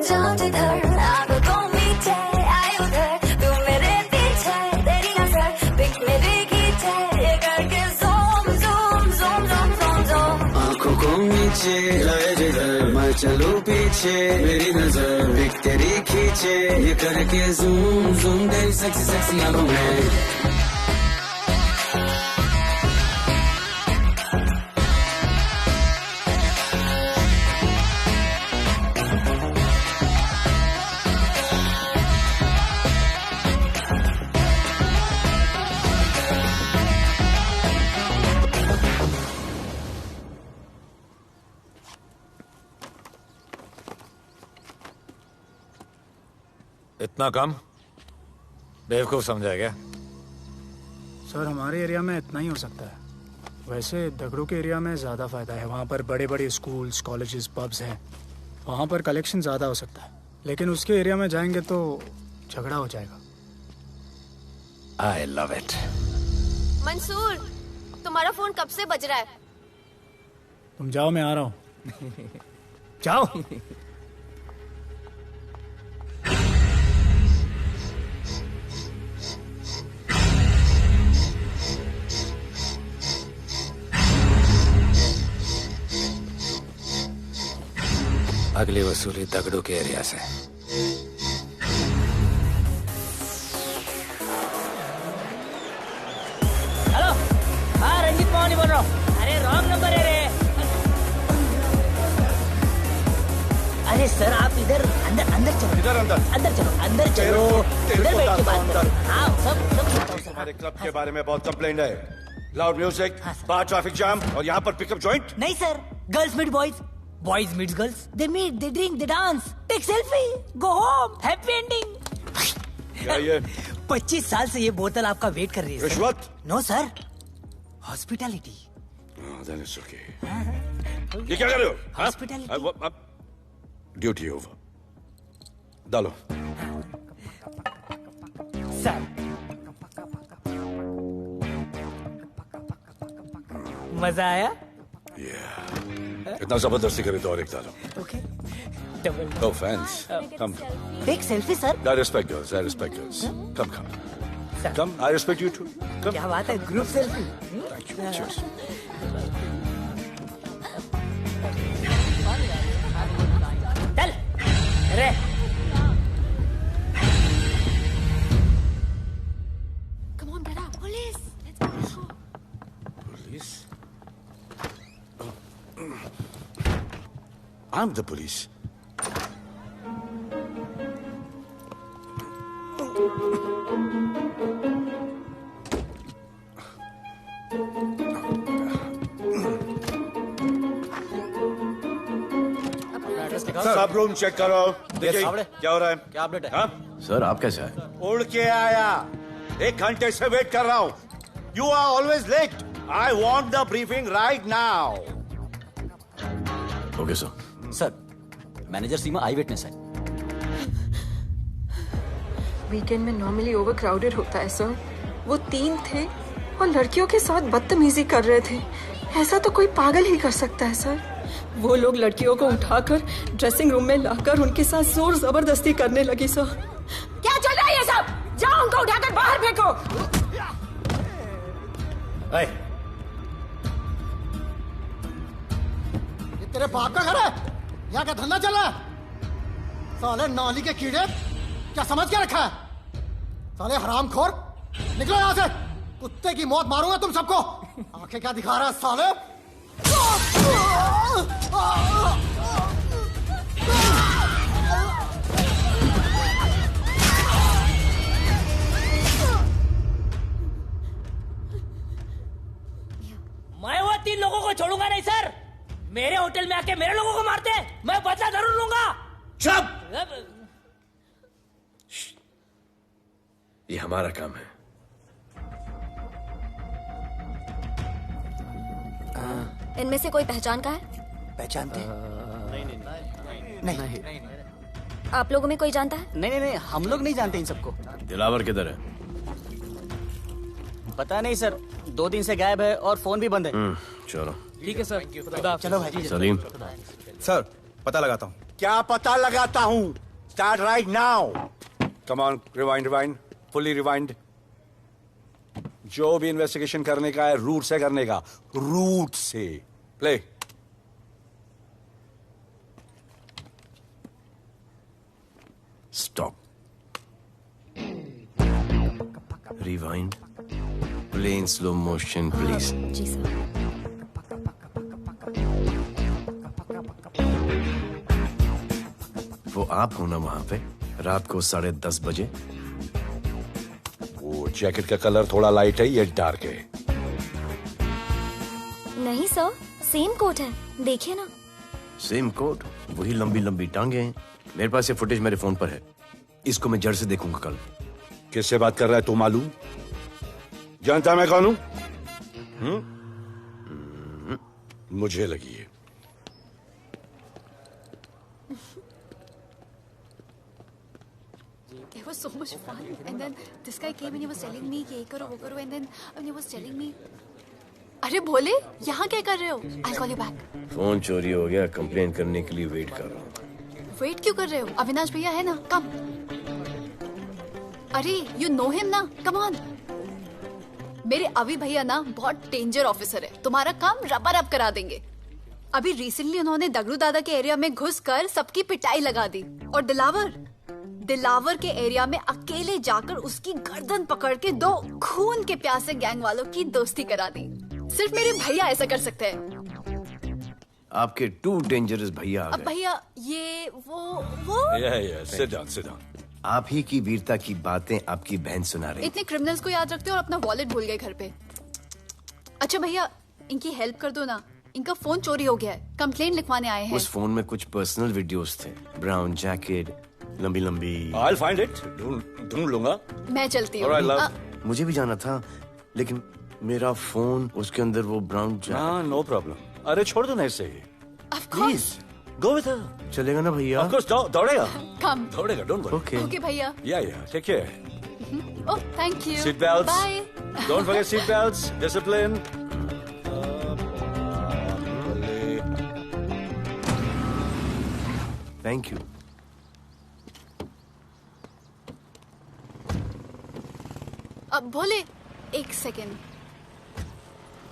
जाऊं जिधर आग को मीठे आए उधर, तू मेरे पीछे तेरी नजर पिक मेरी खींचे, ये करके zoom zoom zoom zoom zoom zoom. आंखों को नीचे लाए जिधर मैं चलूं पीछे, मेरी नजर पिक तेरी खींचे, ये करके ज़ूम ज़ूम तेरी सेक्सी सेक्सी आंखों में। इतना कम बेवकूफ समझा क्या? सर हमारे एरिया में इतना ही हो सकता है, वैसे दगड़ों के एरिया में ज़्यादा फायदा है। वहाँ पर बड़े बड़े स्कूल्स, कॉलेजेस, पब्स हैं, वहाँ पर कलेक्शन ज़्यादा हो सकता है। लेकिन उसके एरिया में जाएंगे तो झगड़ा हो जाएगा। I love it. मंसूर, तुम्हारा फोन कब से बज रहा है? तुम जाओ, मैं आ रहा हूँ। जाओ। अगली वसूली दगड़ों के एरिया से। हेलो, हाँ रंजीत मोहन ही बोल रहा हूँ। अरे रॉन्ग नंबर है रे। अरे सर आप इधर अंदर अंदर चलो। इधर अंदर चलो, अंदर चलो, इधर बैठ के बात करो। हाँ सब हमारे क्लब के बारे में बहुत कंप्लेंट है। लाउड म्यूजिक, बाहर ट्रैफिक जाम और यहाँ पर पिकअप जॉइंट। नहीं sir, girls meet boys, boys meet girls, they meet, they drink, they dance, take selfie, go home, happy ending. क्या ये? 25 साल से ये बोतल आपका वेट कर रही है। रिश्वत? No sir, hospitality. ये क्या कर रहे हो? हॉस्पिटैलिटी। Duty over. डालो। सर मजा आया? इतना जबरदस्ती करे तो और एक डालो। Okay. No offense. Come. Take selfie sir. I respect girls. I respect girls. Come. Come. I respect you too. Come. क्या बात है, group selfie. Thank you. Cheers. चल रे। Come on, get up, police. Police? I'm the police. सब room check करो। देखिए क्या हो रहा है। क्या अपडेट है? हाँ? सर आप कैसे आए? उड़ के आया, 1 घंटे से वेट कर रहा हूँ। You are always late. I want the briefing right now. Okay sir. Sir, manager Seema eye witness है। वीकेंड में नॉर्मली ओवर क्राउडेड होता है सर। वो 3 थे और लड़कियों के साथ बदतमीजी कर रहे थे। ऐसा तो कोई पागल ही कर सकता है सर। वो लोग लड़कियों को उठाकर ड्रेसिंग रूम में लाकर उनके साथ जोर जबरदस्ती करने लगी सर। क्या चल रहा है ये सब? जाओ उनको उठाकर बाहर फेंको। ये तेरे बाप का घर है? यहाँ का धंधा चल रहा है? साले नाली के कीड़े, क्या समझ के रखा है? साले हरामखोर, निकलो यहाँ से। कुत्ते की मौत मारूंगा तुम सबको। आंखें क्या दिखा रहा है साले? मैं वो 3 लोगों को छोड़ूंगा नहीं सर। मेरे होटल में आके मेरे लोगों को मारते, मैं बदला जरूर लूंगा। चुप! ये हमारा काम है। इनमें से कोई पहचान का है? पहचानते हैं? नहीं। आप लोगों में कोई जानता है? नहीं, हम लोग नहीं जानते इन सबको। दिलावर किधर है? पता नहीं सर, 2 दिन से गायब है और फोन भी बंद है। चलो ठीक है सर, चलो भाई। सलीम। सर पता लगाता हूँ। क्या पता लगाता हूँ? Start right now. Come on, rewind, fully rewind. जो भी इन्वेस्टिगेशन करने का है रूट से करने का, रूट से। Play. Stop. Rewind. Play in slow motion please. जी सर। वो आप हो ना वहां पे रात को 10:30 बजे? वो जैकेट का कलर थोड़ा लाइट है, ये डार्क है। नहीं सर, सेम कोट है, देखिए ना। सेम कोट, वही लंबी लंबी टांगे हैं। मेरे पास ये फुटेज मेरे फोन पर है, इसको मैं जड़ से देखूंगा कल। किससे बात कर रहा है तू? मालूम? जानता मैं कौन हूं? मुझे लगी है। It was so much fun, and then this guy came and he was telling me कि ये करो वो करो, and then he was telling me, अरे भोले यहाँ क्या कर रहे हो? I'll call you back. Phone चोरी हो गया, कंप्लेन करने के लिए वेट कर रहा हूँ। वेट क्यों कर रहे हो? अविनाश भैया है ना, कम। अरे you know him ना, come on. मेरे अभी भैया ना बहुत डेंजर ऑफिसर है, तुम्हारा काम रबर अप करा देंगे। अभी रिसेंटली उन्होंने दगड़ू दादा के एरिया में घुसकर सबकी पिटाई लगा दी, और दिलावर के एरिया में अकेले जाकर उसकी गर्दन पकड़ के 2 खून के प्यासे गैंग वालों की दोस्ती करा दी। सिर्फ मेरे भैया ऐसा कर सकते हैं। आपके 2 डेंजरस भैया आ अब गए। भैया ये वो सिट डाउन। आप ही की वीरता की बातें आपकी बहन सुना रही। इतने क्रिमिनल्स को याद रखते हो और अपना वॉलेट भूल गए घर पे। अच्छा भैया, इनकी हेल्प कर दो ना, इनका फोन चोरी हो गया है, कंप्लेंट लिखवाने आए हैं। उस फोन में कुछ पर्सनल वीडियोस थे, ब्राउन जैकेट, लंबी लंबी। I'll find it. ढूंढ लूंगा। मैं चलती हूँ। Alright, love. मुझे भी जाना था, लेकिन मेरा फोन, उसके अंदर वो ब्राउन जैकेट। हाँ, नो प्रॉब्लम। अरे छोड़ दो ना इसे। Please go with her. चलेगा ना भैया? Of course, दौड़ेगा। कम। दौड़ेगा, डोंट वरी। Okay. ओके भैया। Yeah, take care. Oh thank you. Seat belts. Bye. Don't forget seat belts. Discipline. Thank you. अब भोले एक सेकेंड,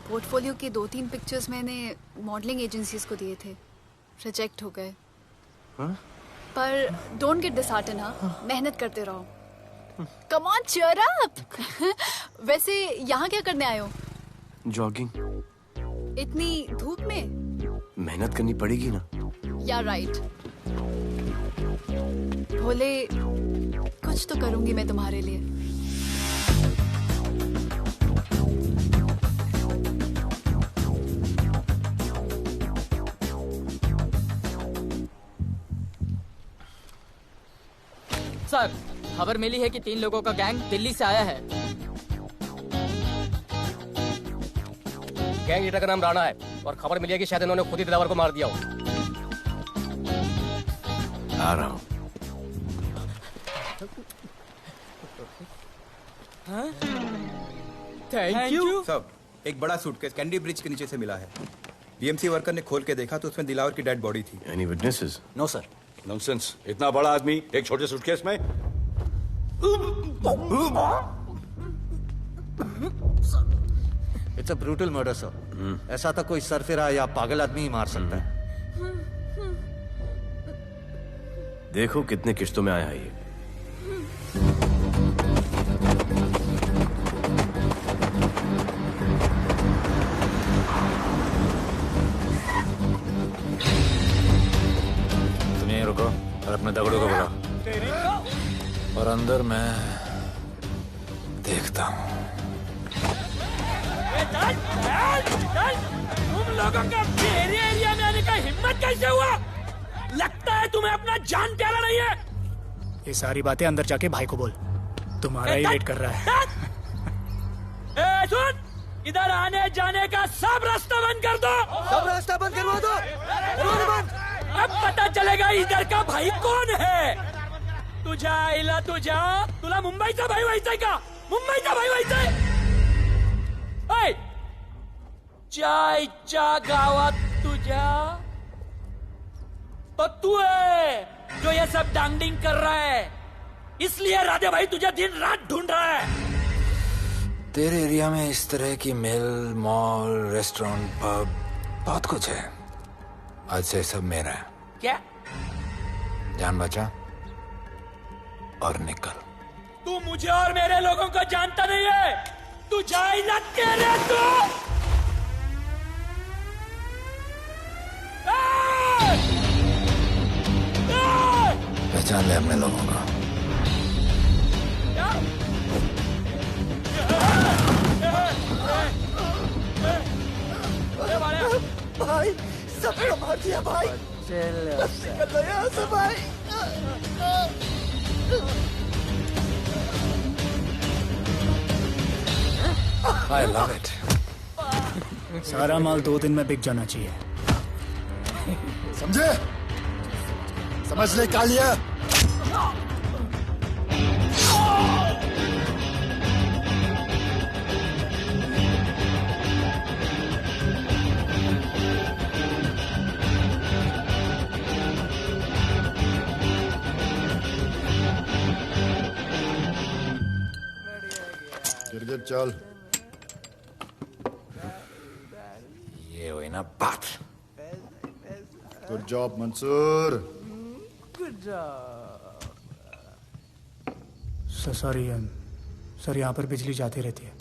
पोर्टफोलियो के 2-3 पिक्चर्स मैंने मॉडलिंग एजेंसीज को दिए थे, रिजेक्ट हो गए। पर डोंट गेट डिसहार्टन, हाँ, मेहनत करते रहो। Come on cheer up. वैसे यहाँ क्या करने आए हो? जॉगिंग। इतनी धूप में? मेहनत करनी पड़ेगी ना। या राइट। भोले कुछ तो करूंगी मैं तुम्हारे लिए। सर, खबर मिली है कि 3 लोगों का गैंग दिल्ली से आया है। गैंग लीडर का नाम राणा है और खबर मिली है कि शायद इन्होंने खुद ही दिलावर को मार दिया हो। आ रहा हूँ। Thank you. सब एक बड़ा सूटकेस कैंडी ब्रिज के नीचे से मिला है। बीएमसी वर्कर ने खोल के देखा तो उसमें दिलावर की डेड बॉडी थी। Any witnesses? No sir. Nonsense. इतना बड़ा आदमी एक छोटे सूटकेस में? It's a brutal murder sir. ऐसा तो कोई सरफिरा या पागल आदमी ही मार सकता है। देखो कितने किश्तों में आया है ये। तुम यहीं रुको और अपने दगड़ों को बुलाओ, और अंदर मैं देखता हूँ। तुम लोगों का मेरे एरिया में आने का हिम्मत कैसे हुआ? लगता है तुम्हें अपना जान प्यारा नहीं है। ये सारी बातें अंदर जाके भाई को बोल, तुम्हारा ही वेट कर रहा है। सुन, इधर आने जाने का सब रास्ता बंद कर दो। सब रास्ता बंद करवा दो। अब पता चलेगा इधर का भाई कौन है। तुझा इला तुझा तुला मुंबईचा भाई व्हायचाय का? मुंबईचा भाई व्हायचाय? चायच्या गावात तुझ्या तो तू है जो ये सब डांगडिंग कर रहा है, इसलिए राधे भाई तुझे दिन रात ढूंढ रहा है। तेरे एरिया में इस तरह की मिल, मॉल, रेस्टोरेंट, पब बहुत कुछ है। आज से सब मेरा है। क्या? जान बचा और निकल। तू मुझे और मेरे लोगों को जानता नहीं है। तू जाए ना तेरे तू। पहचान ले अपने लोगों को। भाई सबको मार दिया भाई। निकल लो यहाँ से भाई। I love it. सारा माल 2 दिन में बिक जाना चाहिए। समझे? समझ ले कालिया। गिरगिट चल। ये हुई ना बात। Good job Mansoor. Good job. Sorry sir, यहाँ पर बिजली जाती रहती है।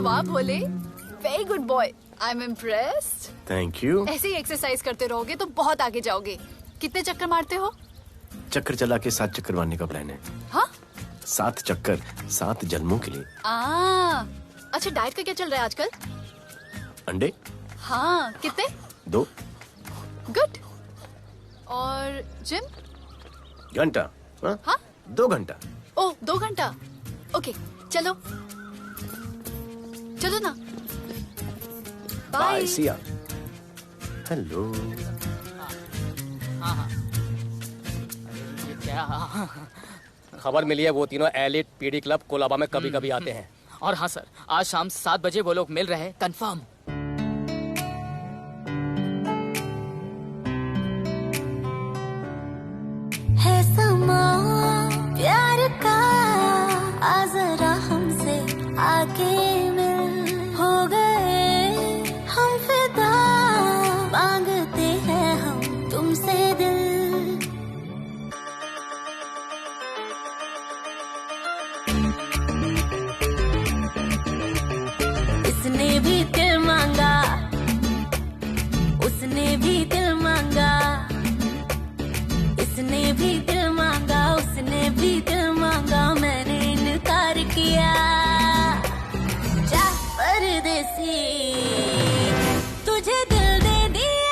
वाह Bhole, very good boy. I am impressed. Thank you. ऐसे ही एक्सरसाइज करते रहोगे तो बहुत आगे जाओगे। कितने चक्कर मारते हो? चक्कर चला के 7 चक्कर मारने का प्लान है। हाँ? 7 चक्कर 7 जन्मों के लिए। अच्छा, डाइट का क्या चल रहा है आजकल? अंडे? हाँ, कितने? 2। गुड। और जिम? घंटा। हाँ? 2 घंटा। ओह, 2 घंटा। ओके, चलो चलो ना। बाय, सी या। हेलो। क्या खबर मिली है? वो तीनों एलिट पीडी क्लब कोलाबा में कभी कभी आते हैं। और हाँ सर, आज शाम 7 बजे वो लोग मिल रहे हैं, कंफर्म। है समा प्यार का, आ जरा हमसे आके मिल। हो गए हम फिदा, मांगते हैं हम तुमसे दिल। इसने भी दिल मांगा, उसने भी दिल मांगा, इसने भी दिल मांगा, उसने भी दिल मांगा, मैंने इनकार किया। जा परदेसी, तुझे दिल दे दिया।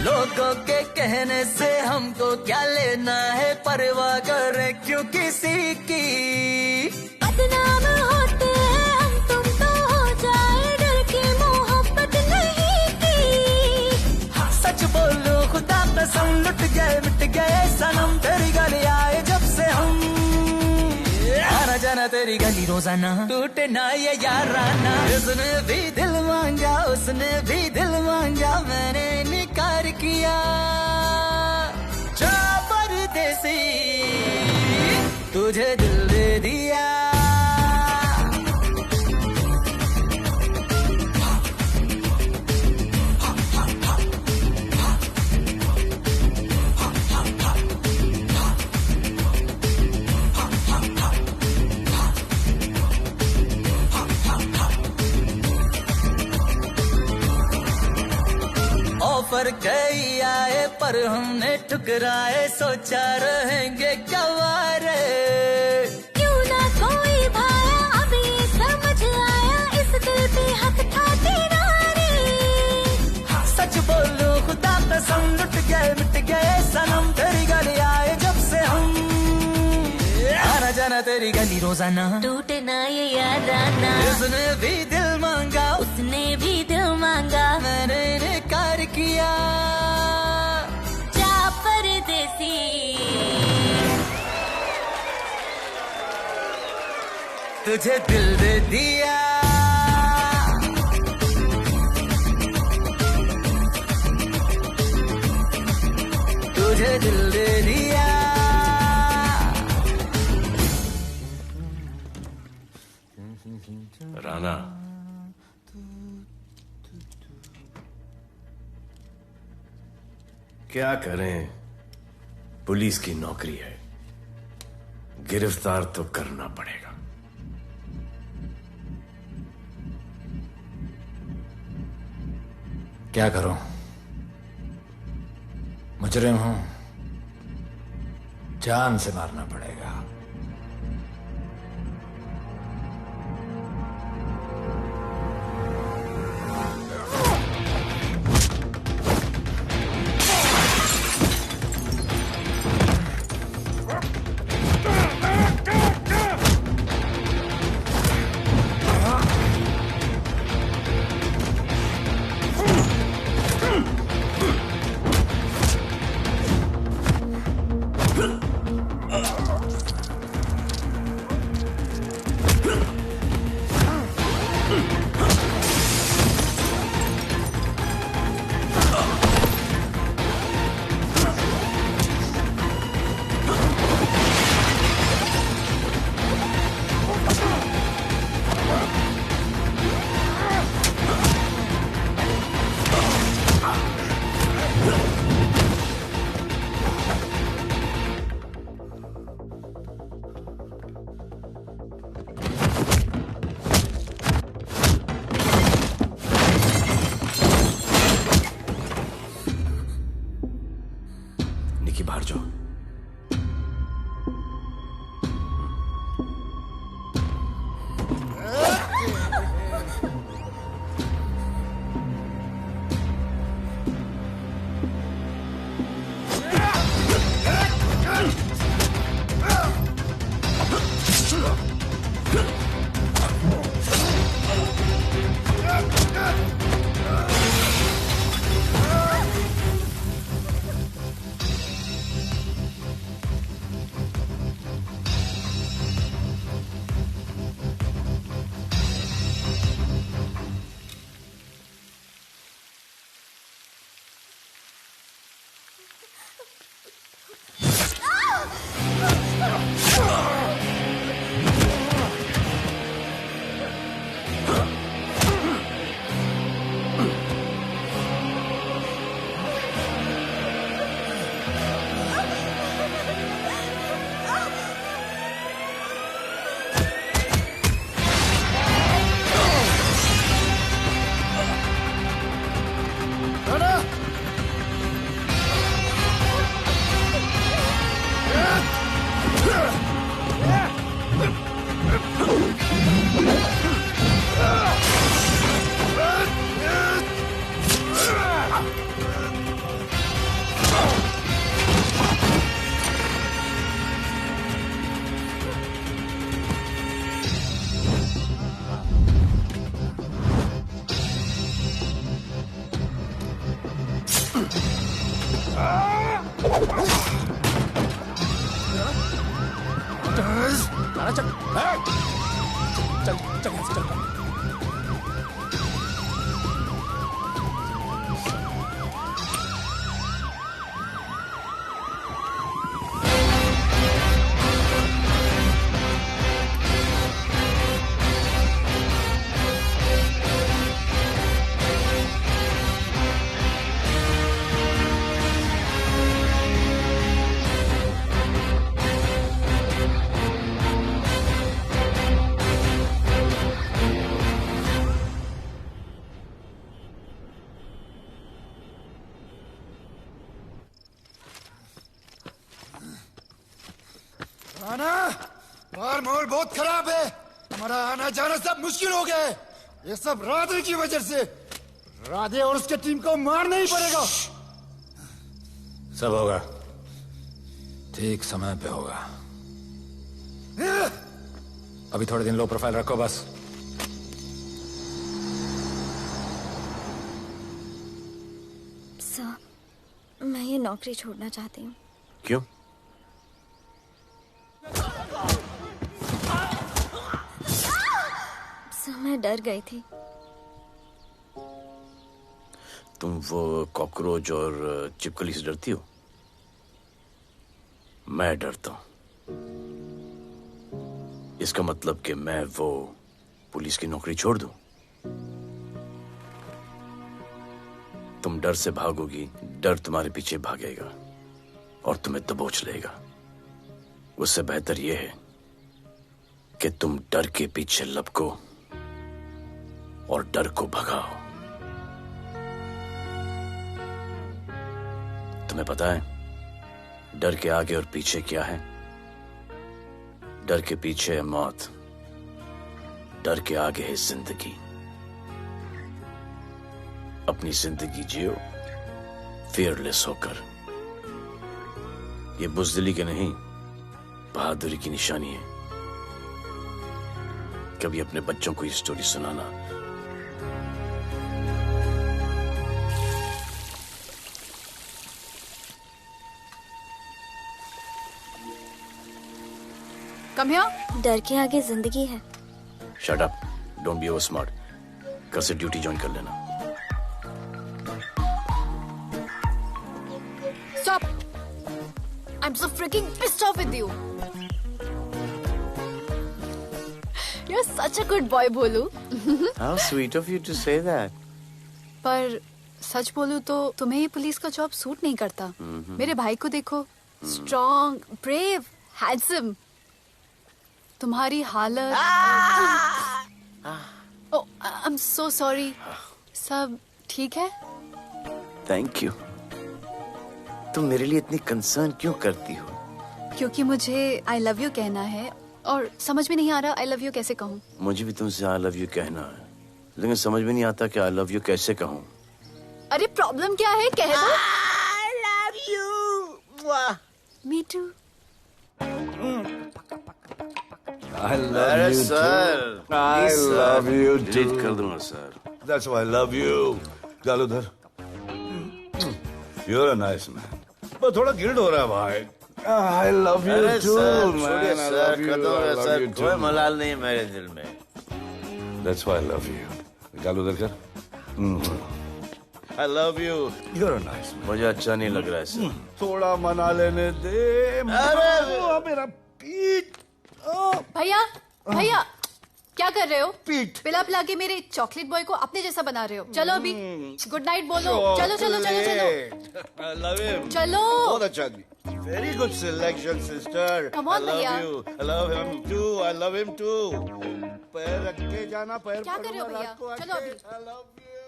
लोगों के कहने से हमको क्या लेना है, परवाह करे क्यों किसी की। बदनाम होते हैं हम, तुम तो हो जाए, डर की मोहब्बत नहीं की। हाँ, सच बोलो खुदा कसम, लुट गए मिट गए सनम, तेरी गली आए जब से हम। आना जाना तेरी तेरी गली रोजाना, टूटे ना ये याराना। उसने भी दिल मांगा, उसने भी दिल मांगा, मैंने इनकार किया। जा परदेसी, तुझे दिल दे दिया। ऑफर कई आए पर हमने ठुकराए, सोचा रहेंगे क्या वारे। क्यों ना कोई भाया, अब ये समझ आया, इस दिल पे हक था तेरा रे। सच बोलो खुदा कसम, लुट गए मिट गए सनम, तेरी गली आए जब से हम। आना जाना तेरी गली रोजाना, टूटे ना ये याराना। उसने भी दिल मांगा, उसने भी दिल मांगा, मैंने इनकार किया। जा परदेसी, तुझे दिल दे दिया। तुझे दिल दे दिया। राना, क्या करें, पुलिस की नौकरी है, गिरफ्तार तो करना पड़ेगा। क्या करूं? मुजरिम हूं, जान से मारना पड़ेगा। निकी बाहर जाओ। चल चल चल यहाँ से चल। आना बाहर माहौल बहुत खराब है। हमारा आना जाना सब मुश्किल हो गया है। ये सब राधे की वजह से। राधे और उसके टीम को मारना ही पड़ेगा। सब होगा, ठीक समय पे होगा। अभी थोड़े दिन लो प्रोफाइल रखो बस। सर, मैं ये नौकरी छोड़ना चाहती हूँ। क्यों? सर, मैं डर गई थी। तुम वो कॉकरोच और चिपकली से डरती हो? मैं डरता हूं। इसका मतलब कि मैं वो पुलिस की नौकरी छोड़ दूं? तुम डर से भागोगी, डर तुम्हारे पीछे भागेगा और तुम्हें दबोच लेगा। उससे बेहतर यह है कि तुम डर के पीछे लपको और डर को भगाओ। तुम्हें पता है डर के आगे और पीछे क्या है? डर के पीछे है मौत, डर के आगे है जिंदगी। अपनी जिंदगी जियो फियरलेस होकर। ये बुज़दिली के नहीं, बहादुरी की निशानी है। कभी अपने बच्चों को ये स्टोरी सुनाना। Come here. डर के आगे जिंदगी है। Shut up, don't be over smart. कल से ड्यूटी ज्वाइन कर लेना। Stop! I'm so freaking pissed off with you. You're such a good boy, बोलू। How sweet of you to say that. पर सच बोलूं तो तुम्हें ये पुलिस का जॉब सूट नहीं करता। मेरे भाई को देखो, स्ट्रॉन्ग, ब्रेव, हैंडसम। तुम्हारी हालत। ओह, आई एम सो सॉरी। सब ठीक है? Thank you. तुम मेरे लिए इतनी कंसर्न क्यों करती हो? क्योंकि मुझे आई लव यू कहना है और समझ में नहीं आ रहा आई लव यू कैसे कहूँ। मुझे भी तुमसे आई लव यू कहना है, लेकिन समझ में नहीं आता कि आई लव यू कैसे कहूँ। अरे प्रॉब्लम क्या है, कह दो। I love you. Me too. I love अरे you sir, too. I love you too. Delete कर दूंगा sir. That's why I love you. गालूधर, you're a nice man. पर थोड़ा गिल्ड हो रहा है भाई। I love you अरे too, सर, man. छोड़िए I sir, love you. Kadam I है love सर, you कोई too. मलाल नहीं है मेरे दिल में। That's why I love you. गालूधर कर। I love you. You're a nice man. मुझे अच्छा नहीं लग रहा है सर। थोड़ा मना लेने दे। अरे मेरा पीठ। भैया, भैया, क्या कर रहे हो? पिला पिला के मेरे चॉकलेट बॉय को अपने जैसा बना रहे हो। चलो अभी गुड नाइट बोलो। चलो चलो चलो चलो। I love him. चलो। बहुत अच्छा आदमी। Very good selection, sister. Come on, I love भैया। you. I love him too. I love him too. पैर रख के जाना, पैर क्या कर रहे हो पकड़ना, भैया? रात को चलो आके। अभी। I love you.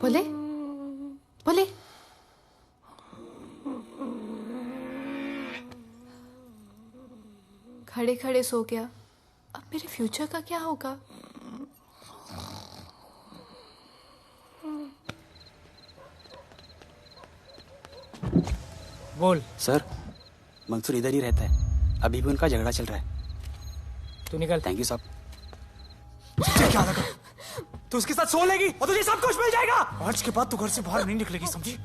बोले बोले। खड़े खड़े सो गया, अब मेरे फ्यूचर का क्या होगा? बोल। सर, मंसूर इधर ही रहता है, अभी भी उनका झगड़ा चल रहा है। तू निकल। थैंक यू साहब। तुझे क्या लगा तू उसके साथ सो लेगी और तुझे सब कुछ मिल जाएगा? आज के बाद तू घर से बाहर नहीं निकलेगी, समझी?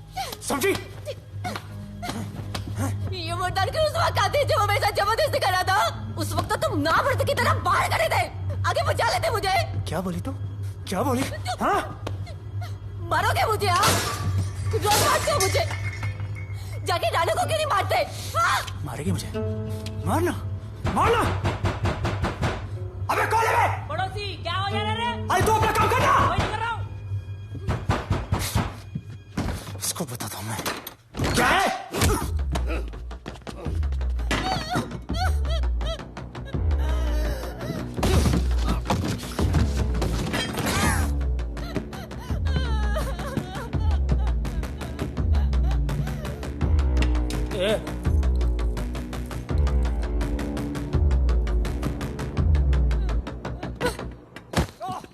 समझी? ये वो डर के उस वक्त आते जब वो मेरे साथ जबरदस्ती कर रहा था, उस वक्त तो तुम नामर्द की तरह बाहर खड़े थे, आगे बचा लेते मुझे। क्या बोली तू? क्या बोली? हाँ? मारोगे मुझे? रोज मारते हो मुझे, जाके रानू को क्यों नहीं मारते? हाँ? मारेगी मुझे? मारना, मारना। अबे कौन है? पड़ोसी, क्या हो जा रहा है? अरे तू अपना काम करना। वही नहीं कर रहा हूँ। इसको बताता हूँ मैं क्या है।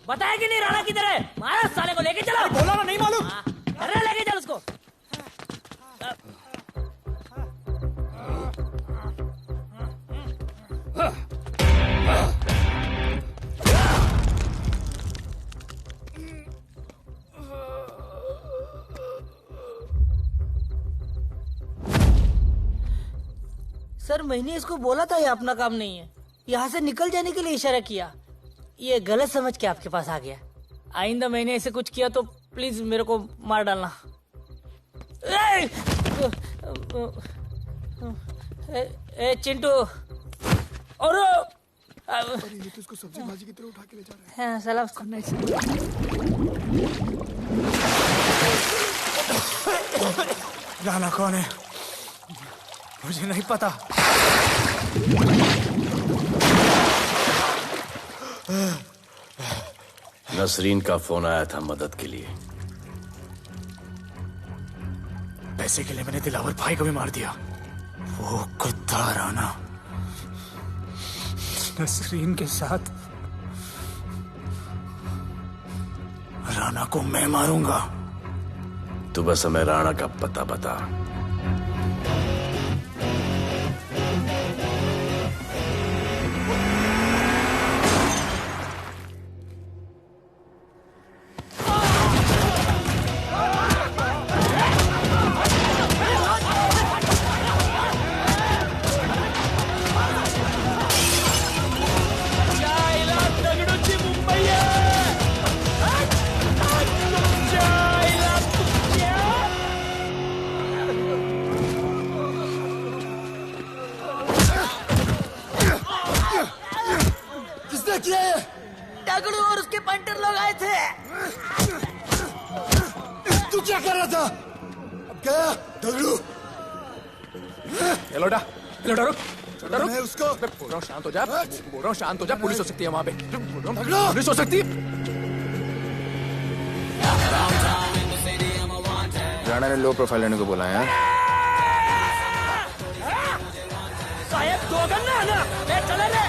बताया कि नहीं राणा किधर है? मारा साले को, लेके चलो। बोला ना, नहीं मालूम। अरे लेके चल उसको। सर, मैंने इसको बोला था ये अपना काम नहीं है, यहाँ से निकल जाने के लिए इशारा किया, ये गलत समझ के आपके पास आ गया। आइंदा मैंने ऐसे कुछ किया तो प्लीज मेरे को मार डालना। ए चिंटू, और ये तो इसको सब्जी भाजी की तरह उठा के ले जा रहा है। हाँ, सलाम राणा कौन है मुझे नहीं पता। नसरीन का फोन आया था मदद के लिए। पैसे के लिए मैंने दिलावर भाई को भी मार दिया। वो कुत्ता राणा नसरीन के साथ, राणा को मैं मारूंगा। तू बस हमें राणा का पता बता। दगड़ू और उसके पंटर लोग आए थे। तू क्या कर रहा था? अब गया दगड़ू। लोटा लोटा रुक रुक। मैं उसको बोल रहा हूँ शांत हो जा, बोल रहा हूँ शांत हो जा। पुलिस हो सकती है वहाँ पे, दगड़ू। पुलिस हो सकती है। राणा ने लो प्रोफाइल लेने को बोला है। साहब दो गन्ना है ना, ले चले रे।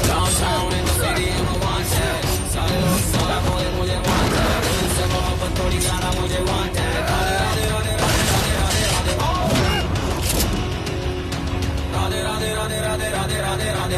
Downtown in the city, I'm a wanted. सारे लोग सारा बोले मुझे wanted. दिल से मोहब्बत थोड़ी गाना मुझे wanted. राधे राधे राधे राधे राधे राधे राधे राधे राधे राधे राधे राधे राधे।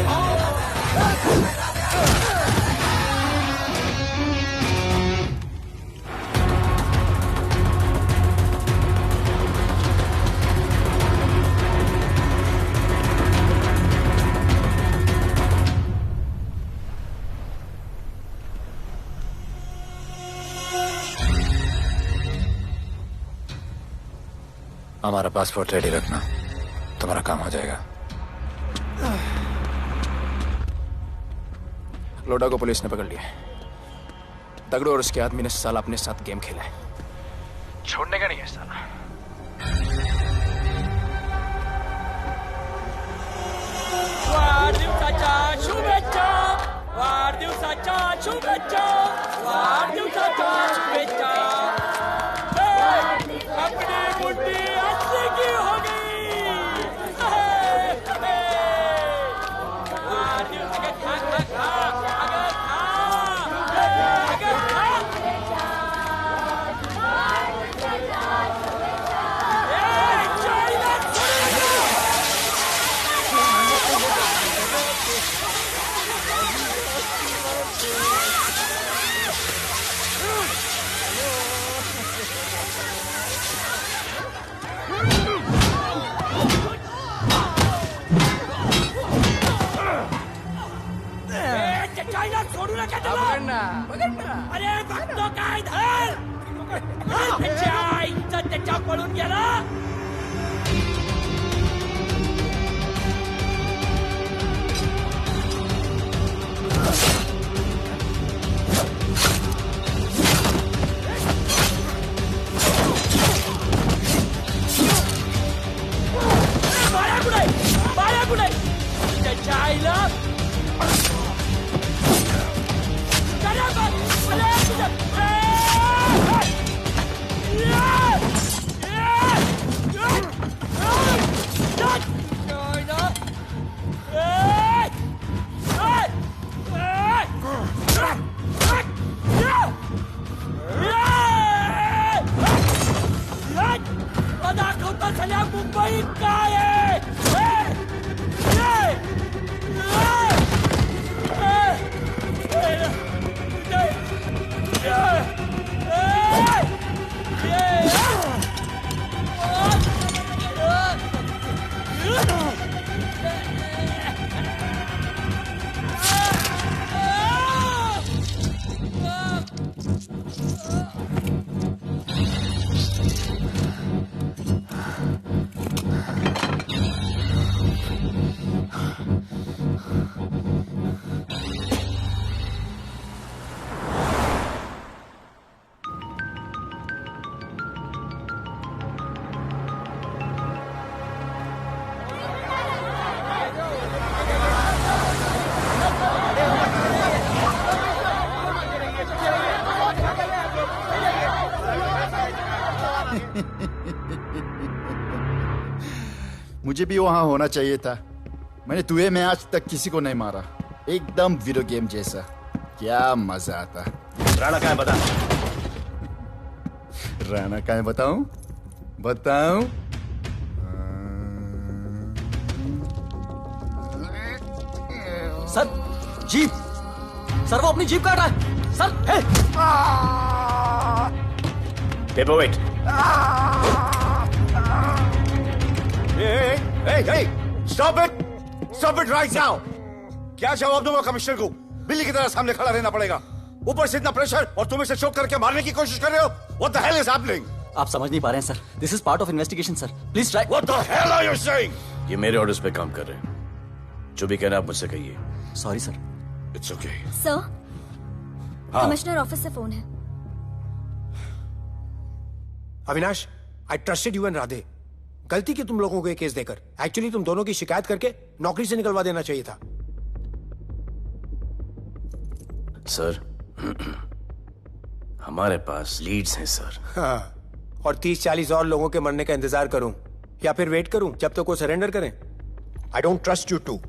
हमारा पासपोर्ट रेडी रखना, तुम्हारा काम हो जाएगा। लोटा को पुलिस ने पकड़ लिया। दगड़ू और उसके आदमी ने साला अपने साथ गेम खेला है, छोड़ने का नहीं है साला। वाढदिवसाच्या शुभेच्छा, वाढदिवसाच्या शुभेच्छा, वाढदिवसाच्या शुभेच्छा। अरे बघतो काय धर त्याच्या आईचं त्याच्या पळून गेला बाळा कुठे त्याच्या आईला दाखवता झाल्या मुंबई काय मुझे भी वहां होना चाहिए था। मैंने तुए में आज तक किसी को नहीं मारा। एकदम वीडियो गेम जैसा। क्या मजा आता। राणा कहाँ है बता। राणा कहाँ है बताऊं? बताऊं? सर जीप सर वो अपनी जीप काट रहा है sir. Hey paperweight. Hey, stop it right now! क्या जवाब दूंगा कमिश्नर को? बिल्ली की तरह सामने खड़ा रहना पड़ेगा। ऊपर से इतना प्रेशर और तुम इसे शॉक करके मारने की कोशिश कर रहे हो? What the hell is happening? आप समझ नहीं पा रहे हैं sir. This is part of investigation sir. Please try. What the hell are you saying? ये मेरे ऑर्डर्स पे काम कर रहे हैं। जो भी कहना आप मुझसे कहिए। Sorry sir. It's okay. Sir हाँ। कमिश्नर ऑफिस से फोन है। Avinash, I trusted you and Radhe. गलती की तुम लोगों को ये केस देकर। एक्चुअली तुम दोनों की शिकायत करके नौकरी से निकलवा देना चाहिए था। सर हमारे पास लीड्स हैं सर। हाँ, और 30-40 और लोगों के मरने का इंतजार करूं या फिर वेट करूं जब तक वो सरेंडर करें? I don't trust you too.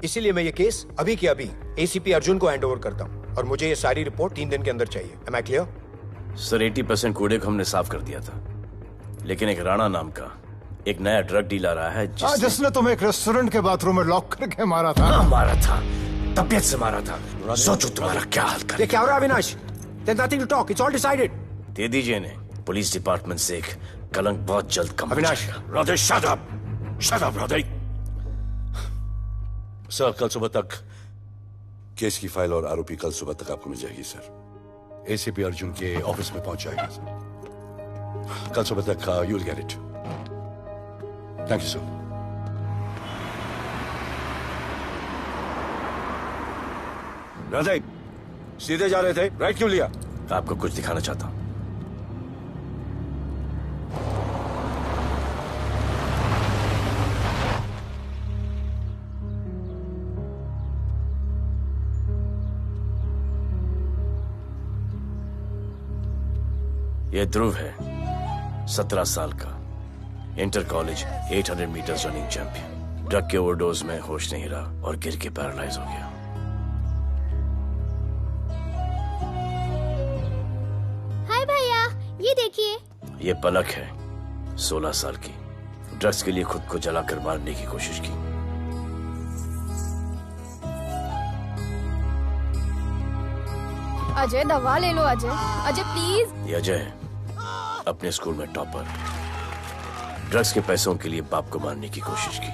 इसीलिए मैं ये केस अभी के अभी एसीपी अर्जुन को हैंड ओवर करता हूं और मुझे ये सारी रिपोर्ट 3 दिन के अंदर चाहिए। M I clear? सर 80% कूड़े को हमने साफ कर दिया था, लेकिन एक राणा नाम का एक नया ड्रग डीलर आया है जिसने तुम्हें एक रेस्टोरेंट के बाथरूम में लॉक करके मारा था। हाँ, मारा था, तबीयत से मारा था। सोचो तुम्हारा क्या हाल कर। ये क्या हो रहा है Avinash? There's nothing to talk. It's all decided. दे दीजिए इन्हें। पुलिस डिपार्टमेंट से एक कलंक बहुत जल्द कम हो अविनाश, जाएगा। Radhe, shut up! Shut up, Radhe! Sir, कल सुबह तक केस की फाइल और आरोपी कल सुबह तक आपको मिल जाएगी सर। एसीपी अर्जुन के ऑफिस में पहुंच जाएगी सर। कल सुबह तक you will get it. Thank you sir. Radhe, सीधे जा रहे थे, राइट क्यों लिया? आपको कुछ दिखाना चाहता हूं। ये ध्रुव है, 17 साल का, inter college 800 meters running champion. Drug के ओवरडोज में होश नहीं रहा और गिर के पैरालाइज हो गया। हाय भैया, ये देखिए। ये पलक है, 16 साल की, ड्रग्स के लिए खुद को जलाकर मारने की कोशिश की। अजय दवा ले लो। अजय, अजय प्लीज। ये अजय है, अपने स्कूल में टॉपर। ड्रग्स के पैसों के लिए बाप को मारने की कोशिश की।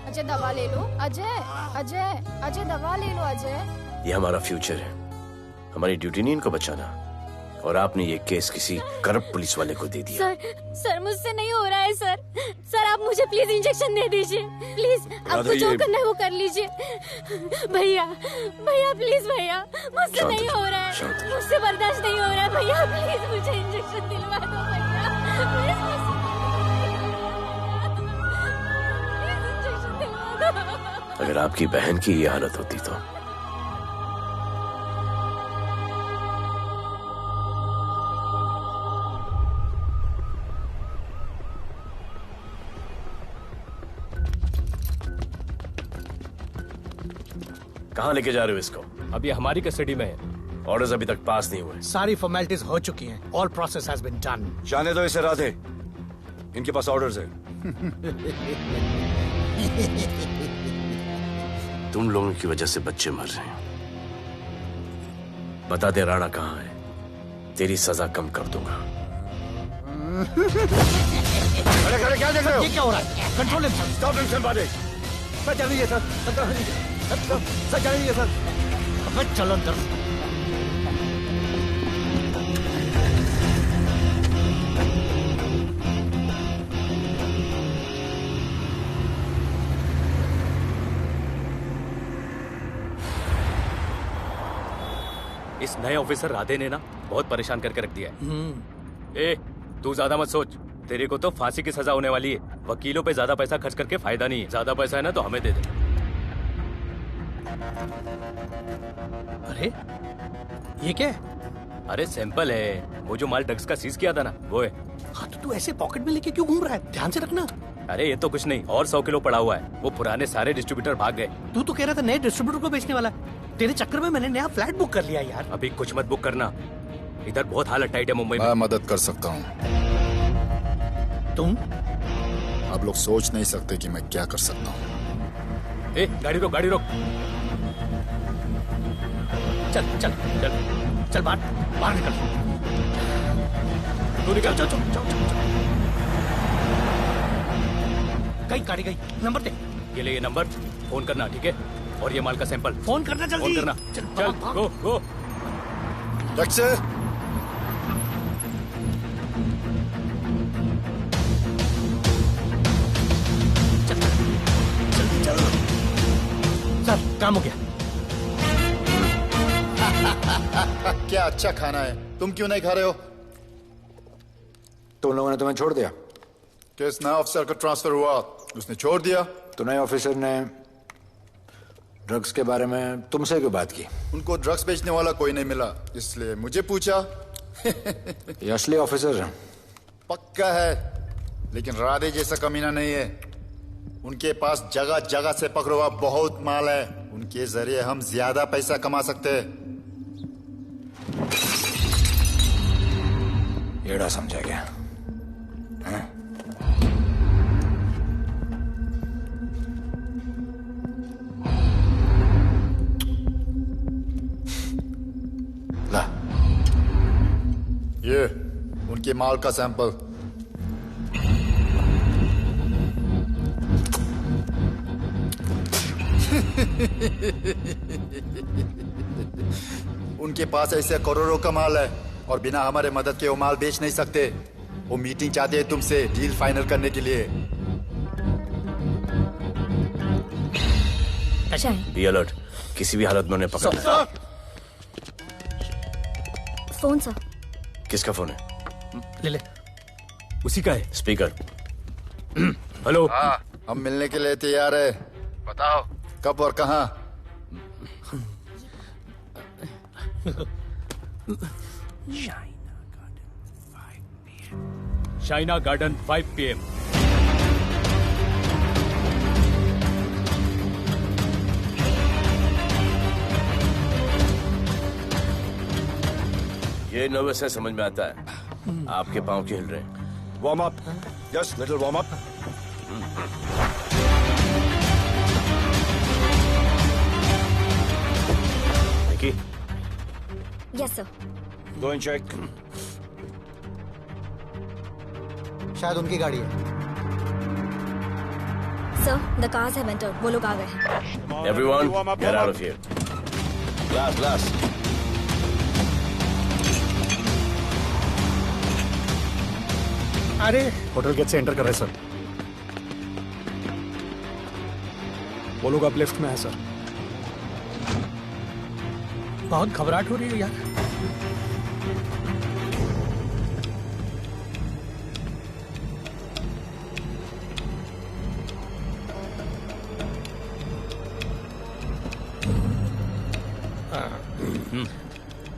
अजय दवा ले लो। अजय, अजय, अजय दवा ले लो। अजय, ये हमारा फ्यूचर है, हमारी ड्यूटी नहीं इनको बचाना, और आपने ये केस किसी करप्ट पुलिस वाले को दे दिया। सर मुझसे नहीं हो रहा है सर। सर आप मुझे प्लीज इंजेक्शन दे दीजिए प्लीज। आपको जो करना है वो कर लीजिए। भैया भैया प्लीज भैया, मुझसे नहीं हो रहा है, मुझसे बर्दाश्त नहीं हो रहा है भैया, प्लीज मुझे इंजेक्शन दिलवा दो भैया, प्लीज इंजेक्शन दिलवा दो। अगर आपकी बहन की ये हालत होती तो कहाँ लेके जा रहे हो इसको? अभी हमारी कस्टडी में है। ऑर्डर्स अभी तक पास नहीं हुए। सारी फॉर्मेलिटीज हो चुकी हैं। All process has been done. जाने दो इसे राधे, इनके पास ऑर्डर्स है। तुम लोगों की वजह से बच्चे मर रहे हैं। बता दे राणा कहाँ है, तेरी सजा कम कर दूंगा। अरे अरे क्या देख रहे हो? ये क्या हो रहा है? Control sir. स्टॉप टेंशन बादे। सर चल लीजिए सर। सर चल लीजिए सर। अब चलो अंदर। इस नए ऑफिसर राधे ने ना बहुत परेशान करके रख दिया है। ए, तू ज्यादा मत सोच, तेरे को तो फांसी की सजा होने वाली है। वकीलों पे ज्यादा पैसा खर्च करके फायदा नहीं है। ज्यादा पैसा है ना तो हमें दे दे। अरे ये क्या है? अरे सैंपल है, वो जो माल ड्रग्स का सीज किया था ना वो है। हाँ तो तू ऐसे पॉकेट में लेके क्यों घूम रहा है? ध्यान से रखना। अरे ये तो कुछ नहीं, और 100 किलो पड़ा हुआ है। वो पुराने सारे डिस्ट्रीब्यूटर भाग गए। तू तो कह रहा था नए डिस्ट्रीब्यूटर को बेचने वाला है। तेरे चक्कर में मैंने नया फ्लैट बुक कर लिया यार। अभी कुछ मत बुक करना, इधर बहुत हालत टाइट है मुंबई में। मैं मदद कर सकता हूँ। तुम? आप लोग सोच नहीं सकते कि मैं क्या कर सकता हूँ। ए, गाड़ी रोक, गाड़ी रोक। चल चल चल चल बाहर निकल। तू निकल। चल चल चल गाड़ी गई। नंबर दे। ये ले, ये नंबर, फोन करना ठीक है? और ये माल का सैंपल फोन करना जल्दी। फोन करना। चल गो गो। सर काम हो गया। क्या अच्छा खाना है, तुम क्यों नहीं खा रहे हो? तुम लोगों ने तुम्हें छोड़ दिया? किस नए ऑफिसर का ट्रांसफर हुआ उसने छोड़ दिया? तो नए ऑफिसर ने ड्रग्स के बारे में तुमसे क्यों बात की? उनको ड्रग्स बेचने वाला कोई नहीं मिला, इसलिए मुझे पूछा। ये असली ऑफिसर है? पक्का है, लेकिन राधे जैसा कमीना नहीं है। उनके पास जगह जगह से पकड़ा हुआ बहुत माल है, उनके जरिए हम ज्यादा पैसा कमा सकते हैं। एड़ा समझा क्या? हाँ? ला, ये उनके माल का सैंपल। उनके पास ऐसे करोड़ों का माल है और बिना हमारे मदद के वो माल बेच नहीं सकते। वो मीटिंग चाहते हैं तुमसे डील फाइनल करने के लिए। बी अलर्ट, किसी भी हालत में उन्हें पकड़ना है। Phone sir. किसका फोन है? ले ले। उसी का है। स्पीकर। हेलो। हाँ, हम मिलने के लिए तैयार है। बताओ कब और कहाँ? Shaina garden 5 PM। ये नर्वस है, समझ में आता है। आपके पांव क्यों हिल रहे हैं? Warm up, just little warm up. Yes sir. Go and check. शायद उनकी गाड़ी है। Sir, the cars have entered. वो लोग आ गए हैं। Everyone, get out of here. Glass, glass. अरे होटल गेट से एंटर कर रहे सर। वो लोग अब लेफ्ट में है सर। बहुत घबराहट हो रही है यार।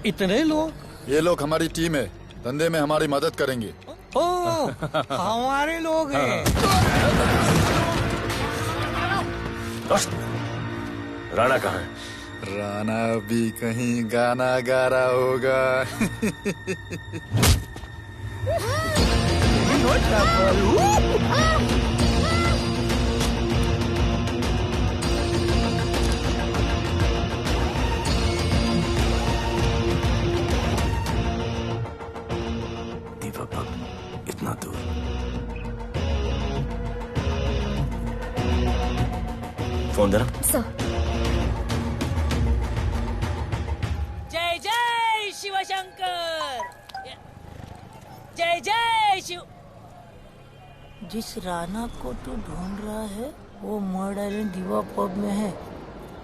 इतने लोग? ये लोग हमारी टीम है, धंधे में हमारी मदद करेंगे। ओह, हमारे लोग हैं। राणा कहाँ है? राणा भी कहीं गाना गा रहा होगा। इतना दूर। फोन देना। जय जय शिवशंकर, जय जय शिव। जिस राणा को तू ढूंढ रहा है वो मर्डर आइलैंड दीवा पब में है,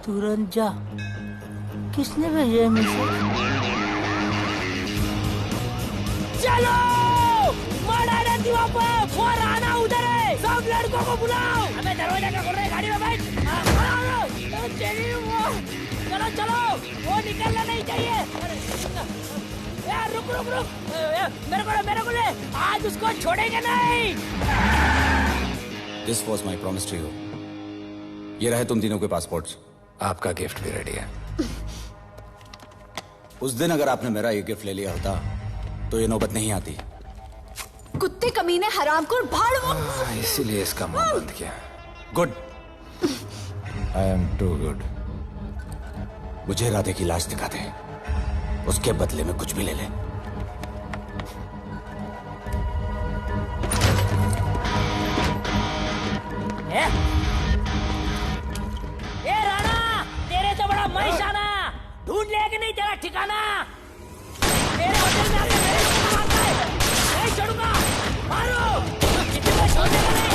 तुरंत जा। किसने भेजा है मैसेज? चलो दीवा पर, वो राणा उधर है, सब लड़कों को बुलाओ। हमें दरवाजा क्या खोल रहे, गाड़ी में बैठ। चलो चलो, वो निकलना नहीं चाहिए। यार रुक रुक रुक, मेरे को ले, आज उसको छोड़ेंगे नहीं। This was my promise to you. ये रहे तुम तीनों के पासपोर्ट्स। आपका गिफ्ट भी रेडी है। उस दिन अगर आपने मेरा ये गिफ्ट ले लिया होता तो ये नौबत नहीं आती। कुत्ते कमीने हरामखोर भाड़। इसीलिए इसका मुंह बंद किया। Good. I am too good. मुझे राधे की लाश दिखा दे, उसके बदले में कुछ भी ले ले। ए राणा, तेरे तो बड़ा मैशाना, ढूंढ लिया कि नहीं तेरा ठिकाना? मेरे होटल में आके मेरे को मारता है, नहीं छोड़ूंगा, मारो, किसी को छोड़ने का नहीं।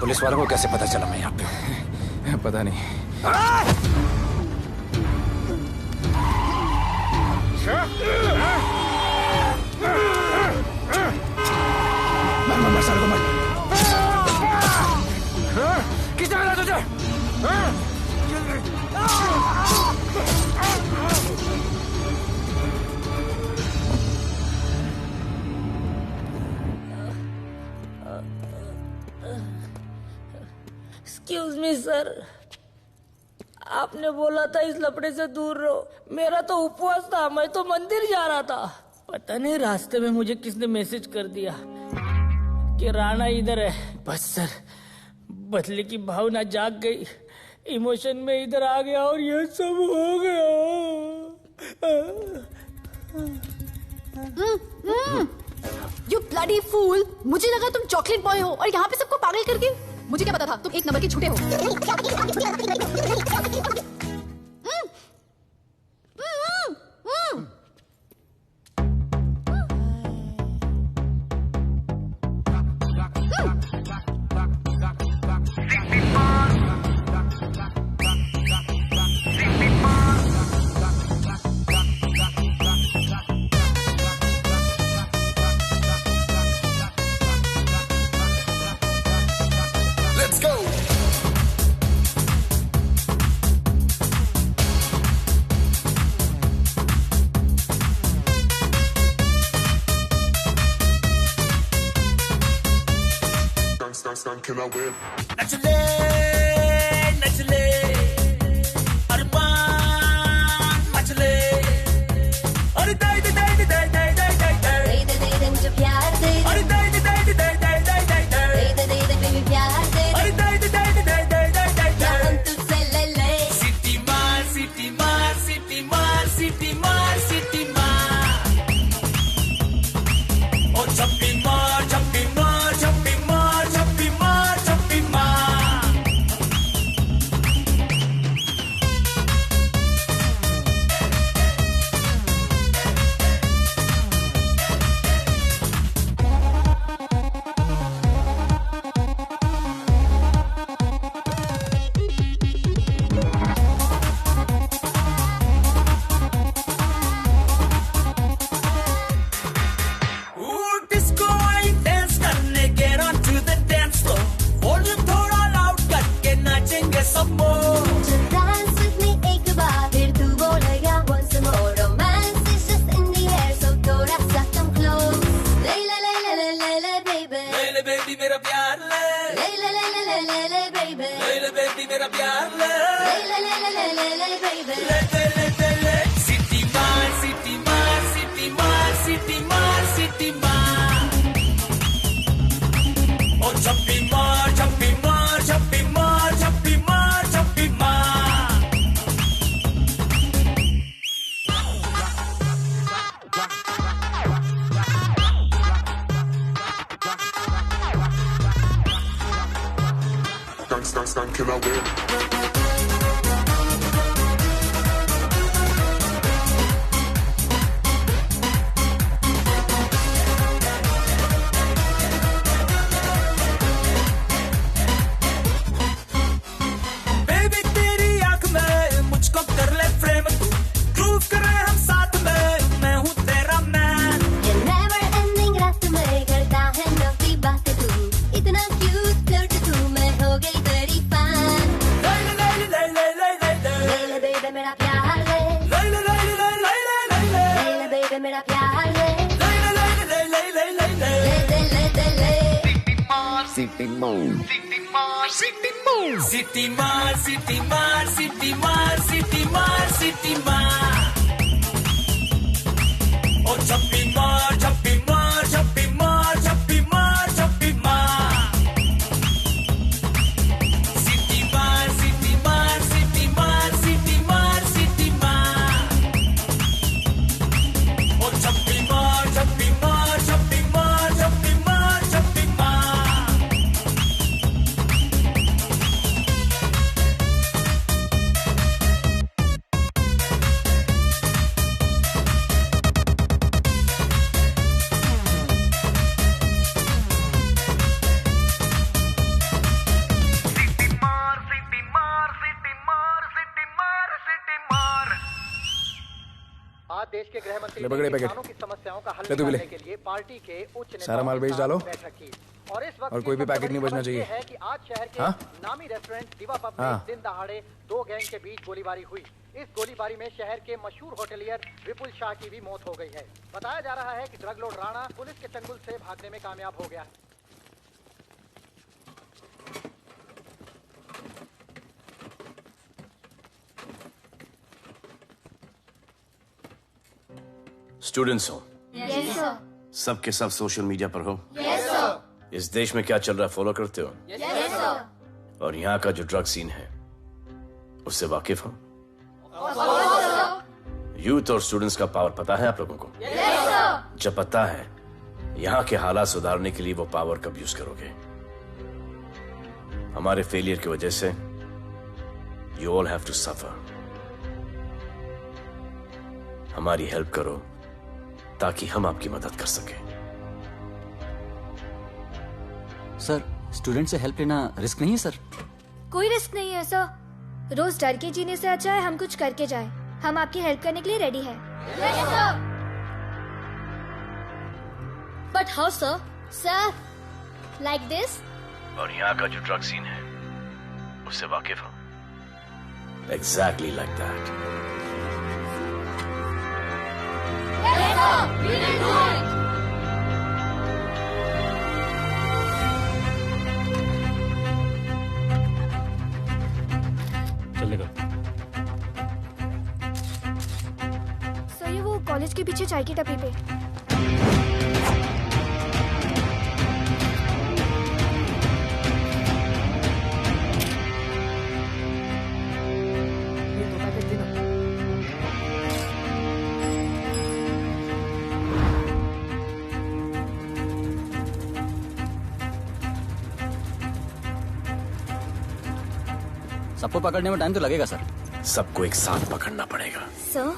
पुलिस वालों को कैसे पता चला मैं यहाँ पे? पता नहीं। किसने मिला तुझे? एक्सक्यूज मी सर, आपने बोला था इस लफड़े से दूर रहो। मेरा तो उपवास था, मैं तो मंदिर जा रहा था। पता नहीं रास्ते में मुझे किसने मैसेज कर दिया कि राणा इधर है। बस सर, बदले की भावना जाग गई, इमोशन में इधर आ गया और ये सब हो गया। You bloody fool! मुझे लगा तुम चॉकलेट बॉय हो और यहाँ पे सबको पागल करके। मुझे क्या पता था तुम एक नंबर के झूठे हो। Can I win? नचले नचले अरमान मचले अरे दाई दाई दाई दाई दाई दाई दाई दाई दे दे मुझे प्यार दे अरे दाई दाई दाई दाई दाई दाई दाई दाई दे बेबी प्यार दे अरे दाई दाई दाई दाई दाई दाई दाई या हम तुझसे ले ले सिटी मार सिटी मार सिटी मार सिटी मार सिटी मार ओ छप्पी मार छप्पी मार छप्पी मार छप्पी मार छप्पी मार डिस्को आई डांस करने get on to the dance floor volume थोड़ा लाउड करके नाचेंगे सब मोर Dance with me एक बार फिर तू बोलेगा once more romance is just in the air so थोड़ा सा come close ले ले ले ले ले ले ले baby ले ले बेबी मेरा प्यार ले ले ले ले ले ले ले ले baby ले ले बेबी मेरा प्यार ले ले ले ले ले ले ले ले baby ले ले ले ले ले सिटी मार सिटी मार सिटी मार सिटी मार सिटी मार ओ छप्पी मार छप्पी मार छप्पी मार छप्पी मार छप्पी मार Can I win? बेबी तेरी आंख में मुझको कर ले फ्रेम तू ग्रूव करे हम साथ में मैं हूँ तेरा मैन ये never ending रात में करता है नौकी बातें तू इतना cute फ्लर्ट तू मैं हो गई तेरी fan ले ले ले ले ले ले ले ले ले ले baby मेरा प्यार ले ले ले ले ले ले ले ले ले ले ले baby मेरा प्यार ले ले ले ले ले ले ले ले ले ले ले सिटी मार सिटी मार सिटी मार सिटी मार सिटी मार सिटी मार ओ छप्पी मार छप्पी मार छप्पी मार छप्पी मार छप्पी मार सिटी मार सिटी मार सिटी मार सिटी मार सिटी मार ओ छप्पी मार छप्पी मार छप्पी मार छप्पी मार छप्पी मार आज देश के गृह मंत्री ले पकड़े ने पैकेट। किसानों की समस्याओं का हल ले तू भी ले। निकालने के लिए पार्टी के उच्च नेताओं सारा माल के बेच साथ डालो। बैठक की। और इस वक्त और कोई भी पैकेट नहीं बचना चाहिए। है कि आज शहर के हाँ? नामी रेस्टोरेंट दिवा पब में हाँ। दिन दहाड़े दो गैंग के बीच गोलीबारी हुई। इस गोलीबारी में शहर के मशहूर होटलियर विपुल शाह की भी मौत हो गई है। बताया जा रहा है कि ड्रग लॉर्ड राणा पुलिस के चंगुल से भागने में कामयाब हो गया है। स्टूडेंट्स हो Yes, sir. सब के सब सोशल मीडिया पर हो Yes, sir. इस देश में क्या चल रहा है फॉलो करते हो Yes, sir. और यहाँ का जो ड्रग सीन है उससे वाकिफ हो यूथ और स्टूडेंट्स का पावर पता है आप लोगों को? जब पता है, यहाँ के हालात सुधारने के लिए वो पावर कब यूज करोगे? हमारे फेलियर की वजह से you all have to suffer. हमारी हेल्प करो ताकि हम आपकी मदद कर सकें। सर, स्टूडेंट से हेल्प लेना रिस्क नहीं है सर? कोई रिस्क नहीं है सर। रोज डर के जीने से अच्छा है हम कुछ करके जाए। हम आपकी हेल्प करने के लिए रेडी है। But how sir? Sir, like this? और यहाँ का जो ड्रग सीन है उससे वाकिफ हो? Exactly like that. चलेगा। सर, ये वो कॉलेज के पीछे चाय की टपरी पे। सबको पकड़ने में टाइम तो लगेगा सर। सबको एक साथ पकड़ना पड़ेगा। सर,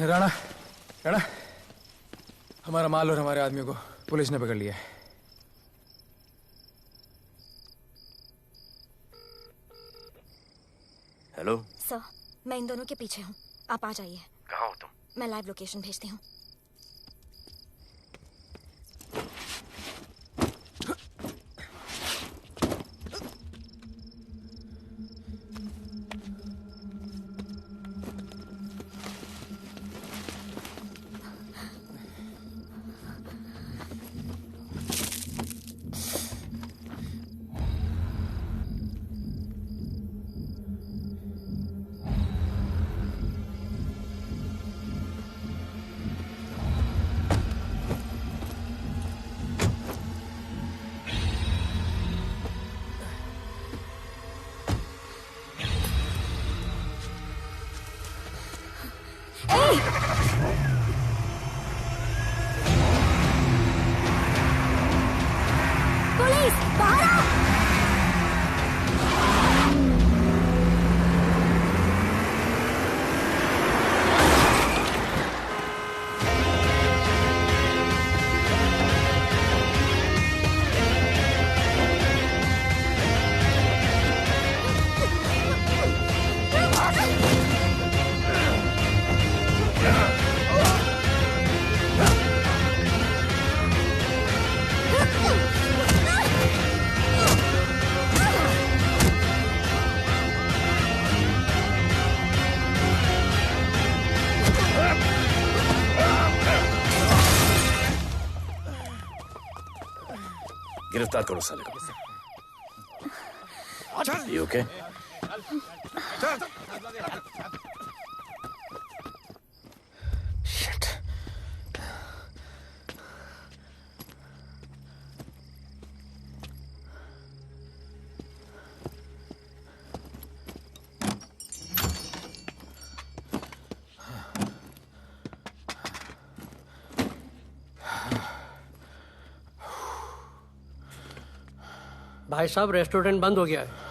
राणा, राणा, हमारा माल और हमारे आदमियों को पुलिस ने पकड़ लिया है। हेलो सर, मैं इन दोनों के पीछे हूँ। आप आ जाइए। कहाँ हो तुम? मैं लाइव लोकेशन भेजती हूँ। पुलिस, बाहर आओ! गिरफ्तार करो साले को। You okay? Shit. भाई साहब, रेस्टोरेंट बंद हो गया है।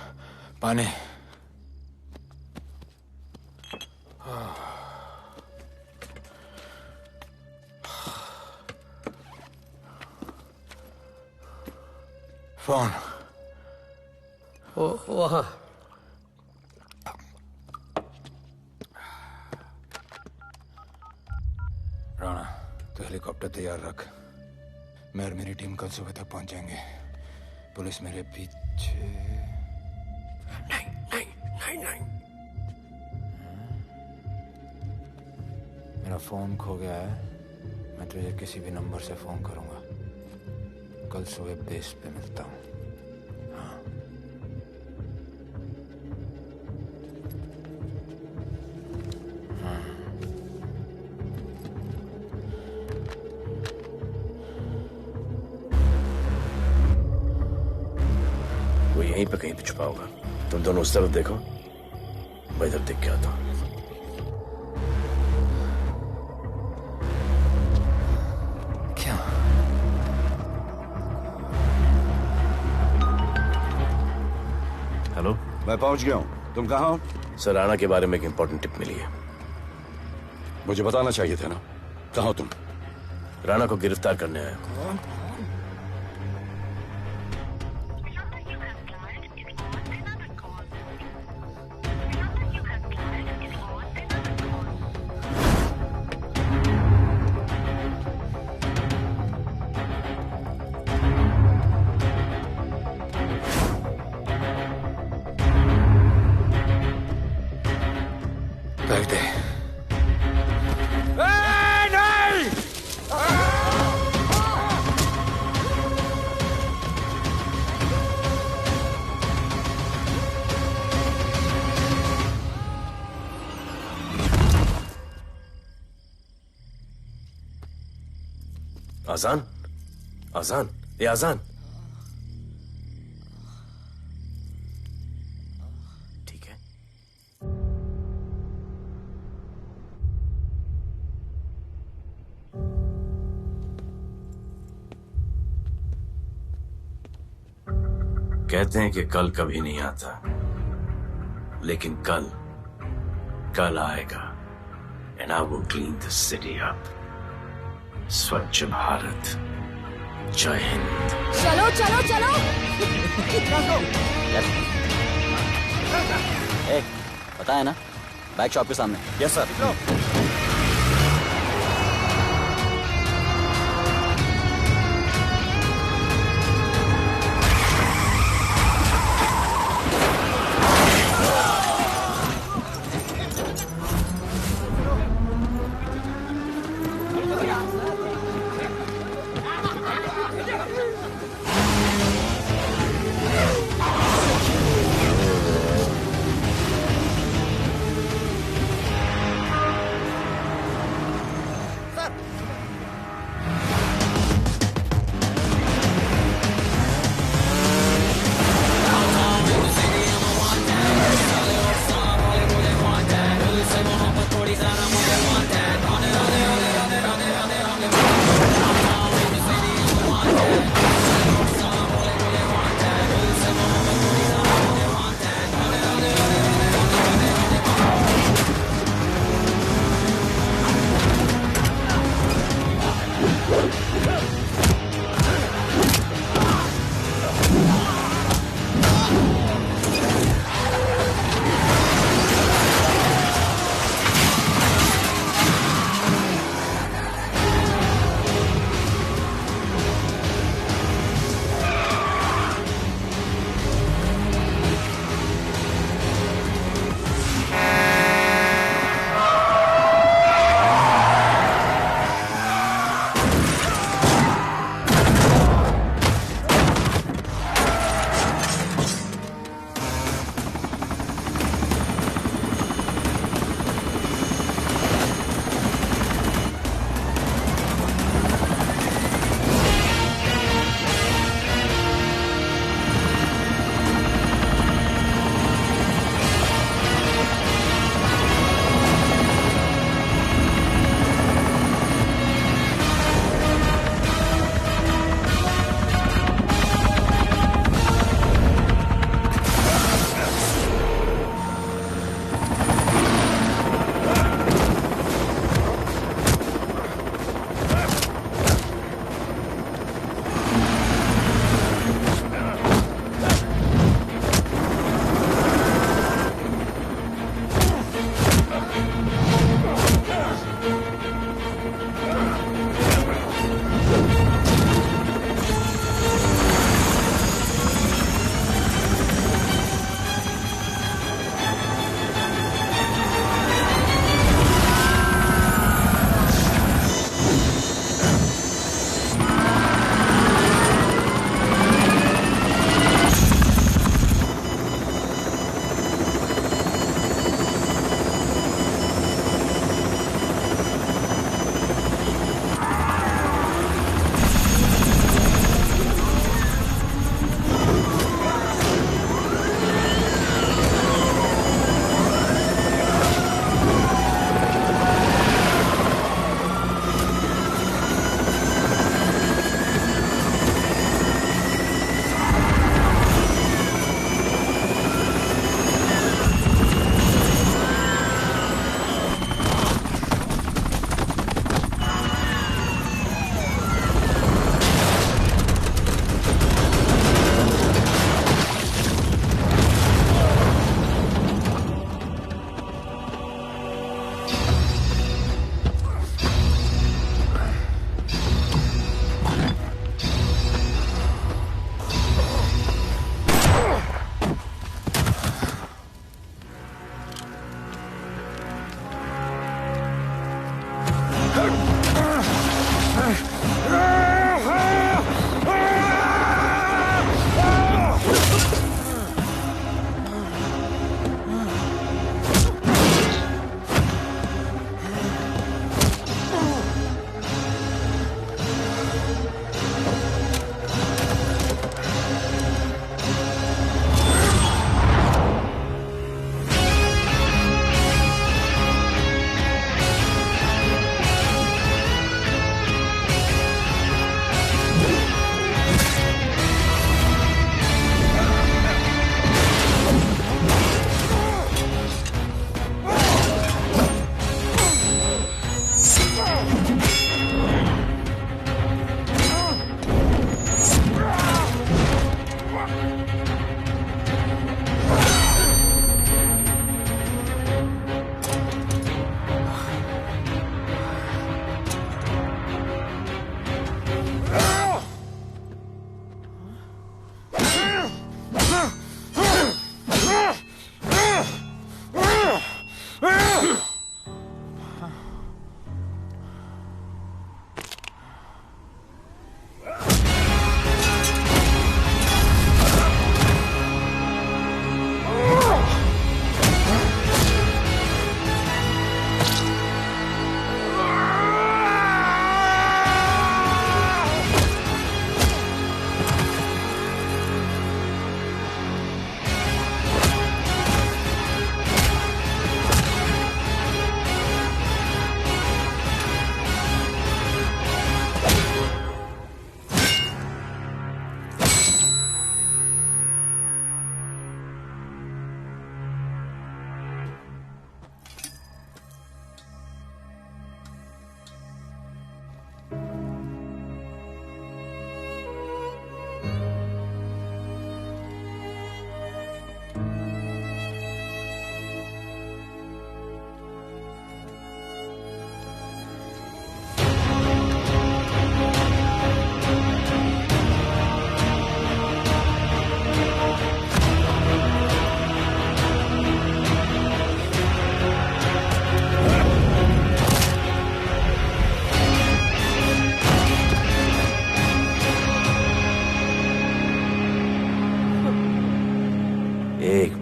पानी। फोन। वहाँ। हेलीकॉप्टर तैयार रख। मैं और मेरी टीम कल सुबह तक पहुंच जाएंगे। पुलिस मेरे पीछे नहीं। मेरा फोन खो गया है। मैं तुझे किसी भी नंबर से फोन करूंगा। कल सुबह बेस पे मिलता हूँ। वो यहीं पे कहीं पे छुपा होगा। तुम दोनों उस तरफ देखो, मैं इधर देख के आता हूँ। क्या? हेलो, मैं पहुंच गया हूँ। तुम कहाँ हो? सर, राणा के बारे में एक इंपॉर्टेंट टिप मिली है। मुझे बताना चाहिए था ना। कहाँ हो तुम? राणा को गिरफ्तार करने आया हूँ। बैठ दे। आजान, आजान, ये आजान। ठीक है। कहते हैं कि कल कभी नहीं आता, लेकिन कल आएगा। And I will clean the city up. स्वच्छ भारत। जय हिंद। चलो चलो चलो। पता है ना, बैक शॉप के सामने। Yes sir.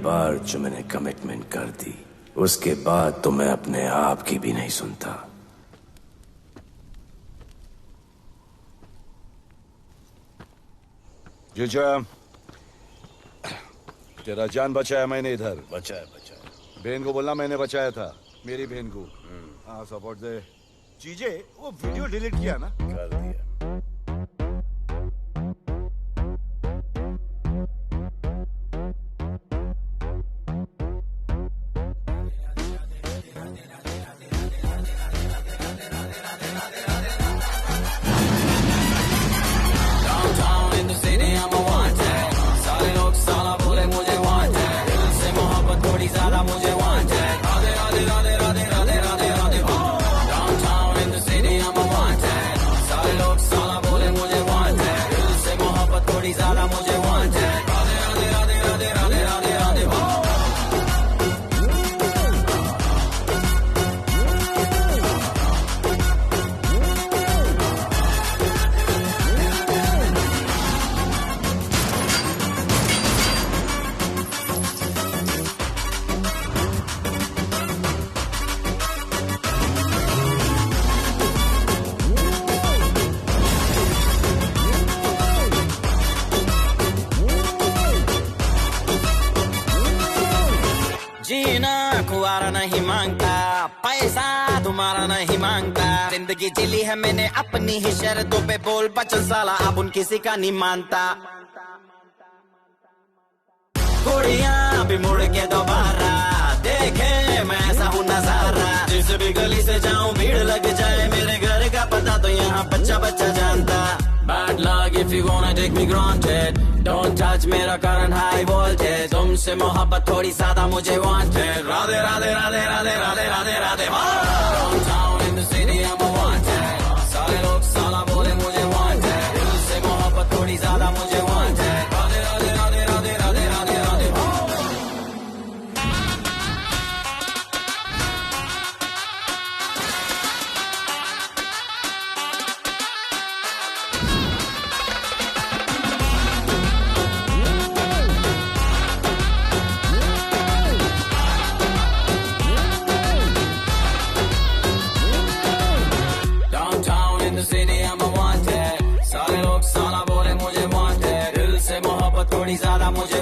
बार जो मैंने कमिटमेंट कर दी, उसके बाद तो मैं अपने आप की भी नहीं सुनता। जीजा, तेरा जान बचाया मैंने इधर। बचाया। बहन को बोलना मैंने बचाया था, मेरी बहन को। हाँ, सपोर्ट दे। चीजे वो वीडियो डिलीट किया ना? कर दिया। नहीं मांगता, पैसा तुम्हारा नहीं मांगता, जिंदगी जिली है मैंने अपनी ही शर्तों पे, बोल बचन साला अब उन किसी का नहीं मानता। कुड़ियां भी मुड़ के दोबारा देखे मैं ऐसा हूँ नजारा, जिस भी गली से जाऊं भीड़ लग जाए, मेरे घर का पता तो यहाँ बच्चा बच्चा जानता। Bad luck if you wanna take me granted, don't touch मेरा current high voltage, तुमसे मोहब्बत थोड़ी ज्यादा मुझे wanted, Radhe Radhe Radhe Radhe Radhe Radhe Radhe. Downtown in the city I'm a wanted, सारे लोग साला बोले मुझे wanted, दिल से मोहब्बत थोड़ी ज्यादा मुझे wanted, राधे राधे राधे राधे राधे राधे राधे। थोड़ी ज्यादा मुझे